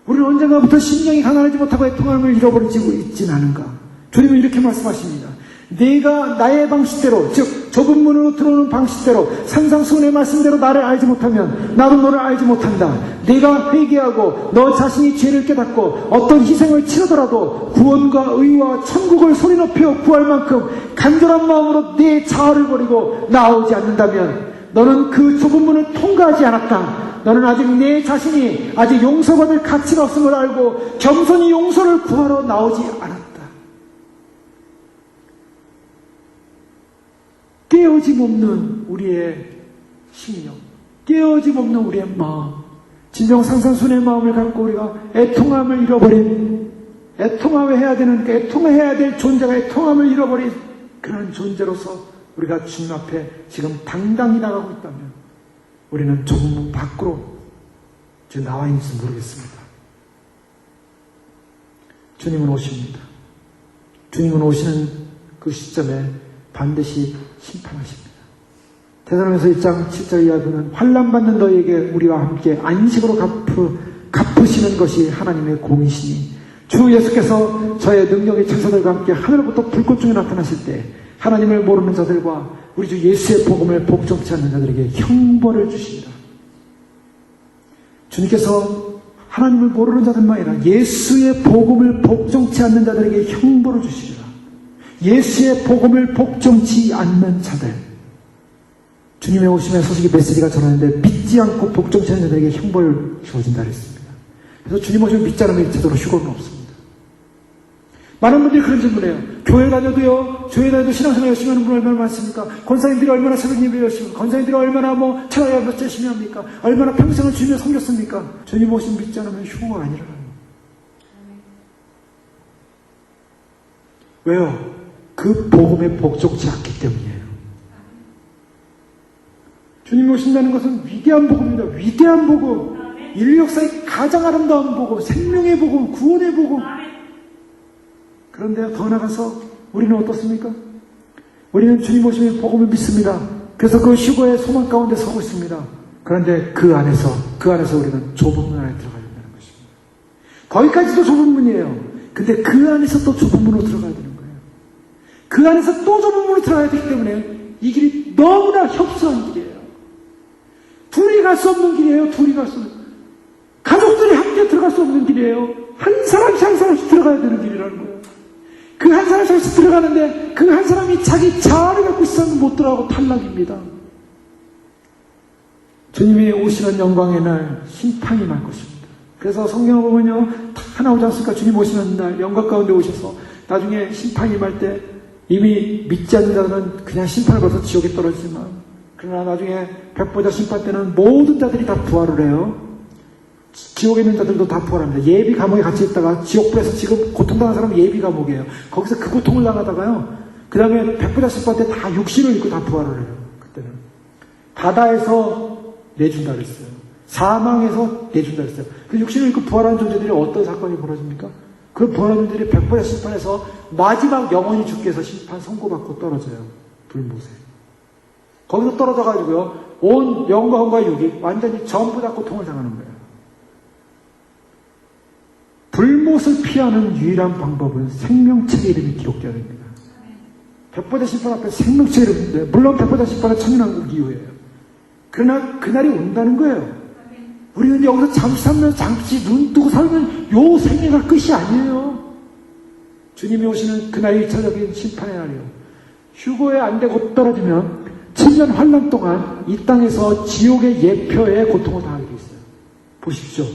우리는 언젠가부터 심령이 가난하지 못하고 애통함을 잃어버리고 있진 않은가? 주님은 이렇게 말씀하십니다. 네가 나의 방식대로, 즉 좁은 문으로 들어오는 방식대로, 산상수훈의 말씀대로 나를 알지 못하면 나도 너를 알지 못한다. 네가 회개하고 너 자신이 죄를 깨닫고 어떤 희생을 치르더라도 구원과 의와 천국을 소리 높여 구할 만큼 간절한 마음으로 네 자아를 버리고 나오지 않는다면 너는 그 좁은 문을 통과하지 않았다. 너는 아직 내 자신이 아직 용서받을 가치가 없음을 알고 겸손히 용서를 구하러 나오지 않았다. 깨어짐 없는 우리의 심령, 깨어짐 없는 우리의 마음, 진정 상상순의 마음을 갖고 우리가 애통함을 잃어버린, 애통해야 될 존재가 애통함을 잃어버린 그런 존재로서 우리가 주님 앞에 지금 당당히 나가고 있다면 우리는 좁은 문 밖으로 지금 나와 있는지 모르겠습니다. 주님은 오십니다. 주님은 오시는 그 시점에 반드시 심판하십니다. 대사로면서 1장 7절 이하에는 환난받는 너에게 우리와 함께 안식으로 갚으시는 것이 하나님의 공이시니 주 예수께서 저의 능력의 천사들과 함께 하늘로부터 불꽃 중에 나타나실 때 하나님을 모르는 자들과 우리 주 예수의 복음을 복종치 않는 자들에게 형벌을 주시리라. 주님께서 하나님을 모르는 자들만 아니라 예수의 복음을 복종치 않는 자들에게 형벌을 주시리라. 예수의 복음을 복종치 않는 자들, 주님의 오심의 소식이 메시지가 전하는데 믿지 않고 복종치 않는 자들에게 형벌을 주어진다 그랬습니다. 그래서 주님 오시면 믿지 않으면 제대로 휴거는 없습니다. 많은 분들이 그런 질문을 해요. 교회 다녀도 신앙생활 열심히 하는 분 얼마나 많습니까? 권사님들이 얼마나 새벽 예배 열심히, 권사님들이 얼마나 철학에 몇 열심히 합니까? 얼마나 평생을 주님을 섬겼습니까? 주님 오시면 믿지 않으면 휴거가 아니라요. 왜요? 그 복음에 복종치 않기 때문이에요. 주님이 오신다는 것은 위대한 복음입니다. 위대한 복음. 인류 역사의 가장 아름다운 복음, 생명의 복음, 구원의 복음. 그런데 더 나아가서 우리는 어떻습니까? 우리는 주님 오시면 복음을 믿습니다. 그래서 그 휴거의 소망 가운데 서고 있습니다. 그런데 그 안에서 우리는 좁은 문 안에 들어가야 된다는 것입니다. 거기까지도 좁은 문이에요. 근데 그 안에서 또 좁은 문으로 들어가야 되는 거예요. 그 안에서 또 좁은 문으로 들어가야 되기 때문에 이 길이 너무나 협소한 길이에요. 둘이 갈 수 없는 길이에요. 가족들이 함께 들어갈 수 없는 길이에요. 한 사람씩 들어가야 되는 길이라는 거예요. 그 한 사람씩 들어가는데 그 한 사람이 자기 자아를 갖고 있어서 못 들어가고 탈락입니다. 주님이 오시는 영광의 날 심판이 날 것입니다. 그래서 성경을 보면요, 다 나오지 않습니까? 주님 오시는 날 영광 가운데 오셔서 나중에 심판이 임할 때 이미 믿지 않는 자들은 그냥 심판을 받아서 지옥에 떨어지지만, 그러나 나중에 백보자 심판 때는 모든 자들이 다 부활을 해요. 지옥에 있는 자들도 다 부활합니다. 예비 감옥에 갇혀 있다가 지옥불에서 지금 고통당한 사람은 예비 감옥이에요. 거기서 그 고통을 당하다가요, 그 다음에 백보자 심판 때 다 육신을 입고 다 부활을 해요. 그때는 바다에서 내준다 그랬어요. 사망에서 내준다 그랬어요. 그 육신을 입고 부활한 존재들이 어떤 사건이 벌어집니까? 그 부활한 존재들이 백보자 심판에서 마지막 영원히 죽게 해서 심판 선고받고 떨어져요. 불못에. 거기서 떨어져가지고요, 온 영광과 육이 완전히 전부 다 고통을 당하는 거예요. 불못을 피하는 유일한 방법은 생명책의 이름이 기록되어야 됩니다. 백보자 심판 앞에 생명책의 이름인데, 물론 백보자 심판은 천년왕국 이후예요. 그러나 그날이 온다는 거예요. 우리는 여기서 잠시 살면, 잠시 눈 뜨고 살면 요 생애가 끝이 아니에요. 주님이 오시는 그날이 1차적인 심판의 날이에요. 휴거에 안 되고 떨어지면 7년 환란 동안 이 땅에서 지옥의 예표에 고통을 당하게 돼 있어요. 보십시오.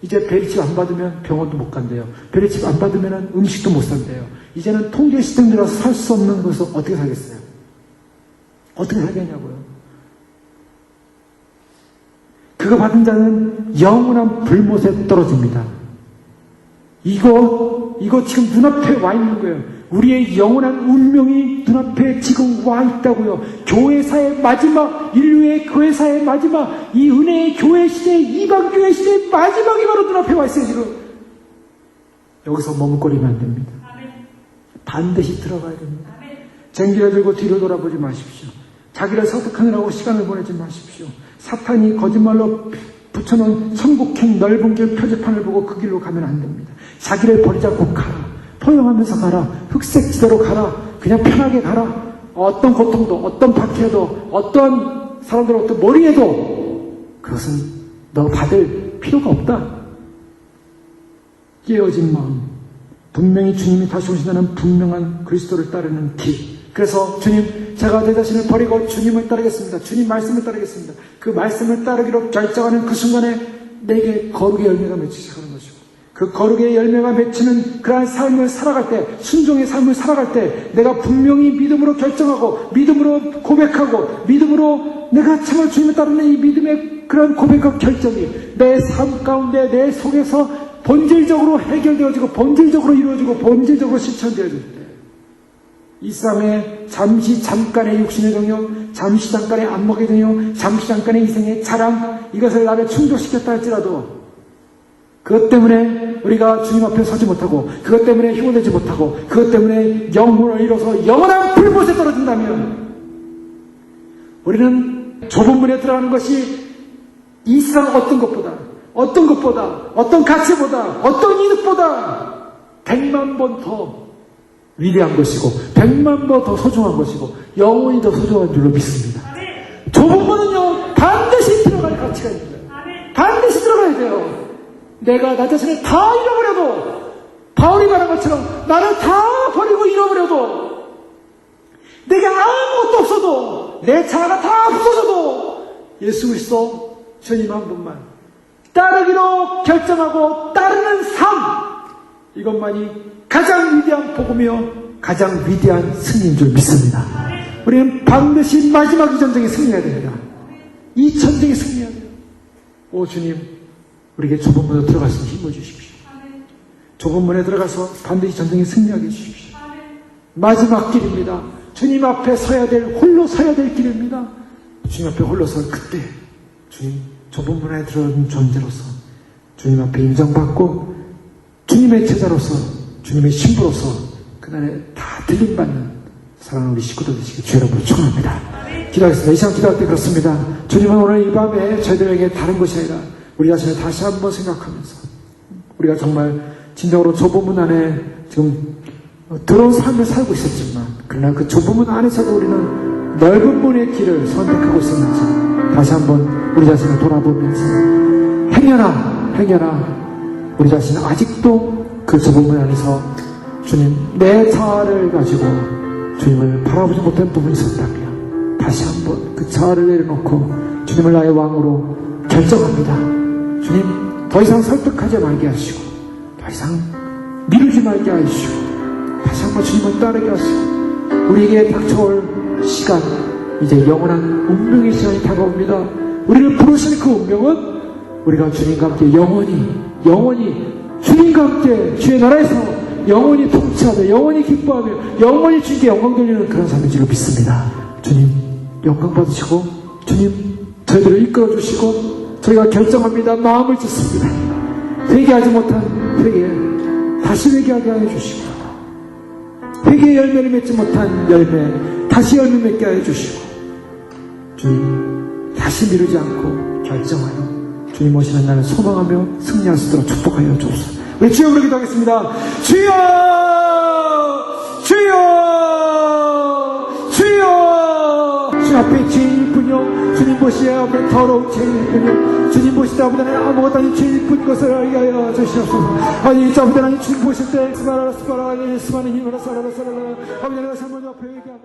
이제 베리칩 안 받으면 병원도 못 간대요. 베리칩 안 받으면 음식도 못 산대요. 이제는 통계 시스템 들어서 살 수 없는 것을 어떻게 살겠어요? 어떻게 살겠냐고요. 그거 받은 자는 영원한 불못에 떨어집니다. 이거 지금 눈앞에 와 있는 거예요. 우리의 영원한 운명이 눈앞에 지금 와 있다고요. 교회사의 마지막, 인류의 교회사의 마지막, 이 은혜의 교회 시대, 이방교회 시대의 마지막이 바로 눈앞에 와 있어요, 지금. 여기서 머뭇거리면 안 됩니다. 반드시 들어가야 됩니다. 쟁기를 들고 뒤를 돌아보지 마십시오. 자기를 설득하느라고 시간을 보내지 마십시오. 사탄이 거짓말로 붙여놓은 천국행 넓은 길 표지판을 보고 그 길로 가면 안 됩니다. 자기를 버리지 않고 가라. 포용하면서 가라. 흑색지대로 가라. 그냥 편하게 가라. 어떤 고통도, 어떤 박해도, 어떤 사람들 어떤 머리에도 그것은 너 받을 필요가 없다. 깨어진 마음. 분명히 주님이 다시 오신다는 분명한 그리스도를 따르는 길. 그래서 주님, 제가 내 자신을 버리고 주님을 따르겠습니다. 주님 말씀을 따르겠습니다. 그 말씀을 따르기로 결정하는 그 순간에 내게 거룩의 열매가 맺히기 시작하는 것이고, 그 거룩의 열매가 맺히는 그러한 삶을 살아갈 때, 순종의 삶을 살아갈 때 내가 분명히 믿음으로 결정하고, 믿음으로 고백하고, 믿음으로 내가 참을 주님을 따르는 이 믿음의 그런 고백과 결정이 내 삶 가운데 내 속에서 본질적으로 해결되어지고, 본질적으로 이루어지고, 본질적으로 실천되어질 때, 이 세상에 잠깐의 육신의 정욕, 잠시 잠깐의 안목의 정욕, 잠시 잠깐의 이생의 자랑, 이것을 나를 충족시켰다 할지라도 그것 때문에 우리가 주님 앞에 서지 못하고, 그것 때문에 휴거되지 못하고, 그것 때문에 영혼을 잃어서 영원한 불못에 떨어진다면, 우리는 좁은 문에 들어가는 것이 이 세상 어떤 것보다, 어떤 가치보다, 어떤 이득보다 100만 번 더 위대한 것이고, 100만 번 더 소중한 것이고, 영원히 더 소중한 줄로 믿습니다. 좁은 문은요, 반드시 들어갈 가치가 있습니다. 반드시 들어가야 돼요. 내가 나 자신을 다 잃어버려도, 바울이 말한 것처럼 나를 다 버리고 잃어버려도, 내가 아무것도 없어도, 내 자아가 다 부서져도 예수 그리스도 주님 한 분만 따르기로 결정하고 따르는 삶, 이것만이 가장 위대한 복음이요, 가장 위대한 승리인 줄 믿습니다. 우리는 반드시 마지막 이 전쟁에 승리해야 됩니다. 이 전쟁에 승리해야 돼요. 오 주님, 우리에게 좁은 문으로 들어갈 수 있는 힘을 주십시오. 좁은 문에 들어가서 반드시 전쟁에 승리하게 해주십시오. 마지막 길입니다. 주님 앞에 서야 될, 홀로 서야 될 길입니다. 주님 앞에 홀로 서 그때 주님 좁은 문에 들어온 존재로서 주님 앞에 인정받고 주님의 제자로서, 주님의 신부로서 그날에 다 들림받는 사랑하는 우리 식구들 되시길 주 여러분을 축원합니다. 기도하겠습니다. 이 시간 기도할 때 그렇습니다. 주님은 오늘 이 밤에 저희들에게 다른 것이 아니라 우리 자신을 다시 한번 생각하면서, 우리가 정말 진정으로 좁은 문 안에 지금 더러운 삶을 살고 있었지만, 그러나 그 좁은 문 안에서도 우리는 넓은 문의 길을 선택하고 있었는지 다시 한번 우리 자신을 돌아보면서 행여나 우리 자신은 아직도 그 좁은 문 안에서 주님, 내 자아를 가지고 주님을 바라보지 못한 부분이 있었다면 다시 한번 그 자아를 내려놓고 주님을 나의 왕으로 결정합니다. 주님, 더 이상 설득하지 말게 하시고, 더 이상 미루지 말게 하시고, 다시 한번 주님을 따르게 하시고, 우리에게 닥쳐올 시간, 이제 영원한 운명의 시간이 다가옵니다. 우리를 부르시는 그 운명은 우리가 주님과 함께 영원히 주님과 함께 주의 나라에서 영원히 통치하며, 영원히 기뻐하며, 영원히 주님께 영광 돌리는 그런 삶인 줄 믿습니다. 주님, 영광 받으시고, 주님, 저희들을 이끌어 주시고, 저희가 결정합니다. 마음을 짓습니다. 회개하지 못한 회개, 다시 회개하게 하여 주시고, 회개의 열매를 맺지 못한 열매, 다시 열매 맺게 하여 주시고, 주님 다시 미루지 않고 결정하여 주님 오시는 날을 소망하며 승리할 수 있도록 축복하여 주옵소서. 우리 주여 기도하겠습니다. 주여! 주여! 주여! 주 앞에 죄인뿐이요 주님 보시에 앞에 더러운 죄인뿐이요 주님 보실 때 아버지는 아무것도 아닌 죄인뿐 것을 알게 하여 주시옵소서. 아니 아버지는 주님 보실 때 스바라라 스바라라 스바는 힘으로 사라라 사라라 아버지는 다시 한번 옆에 얘기하며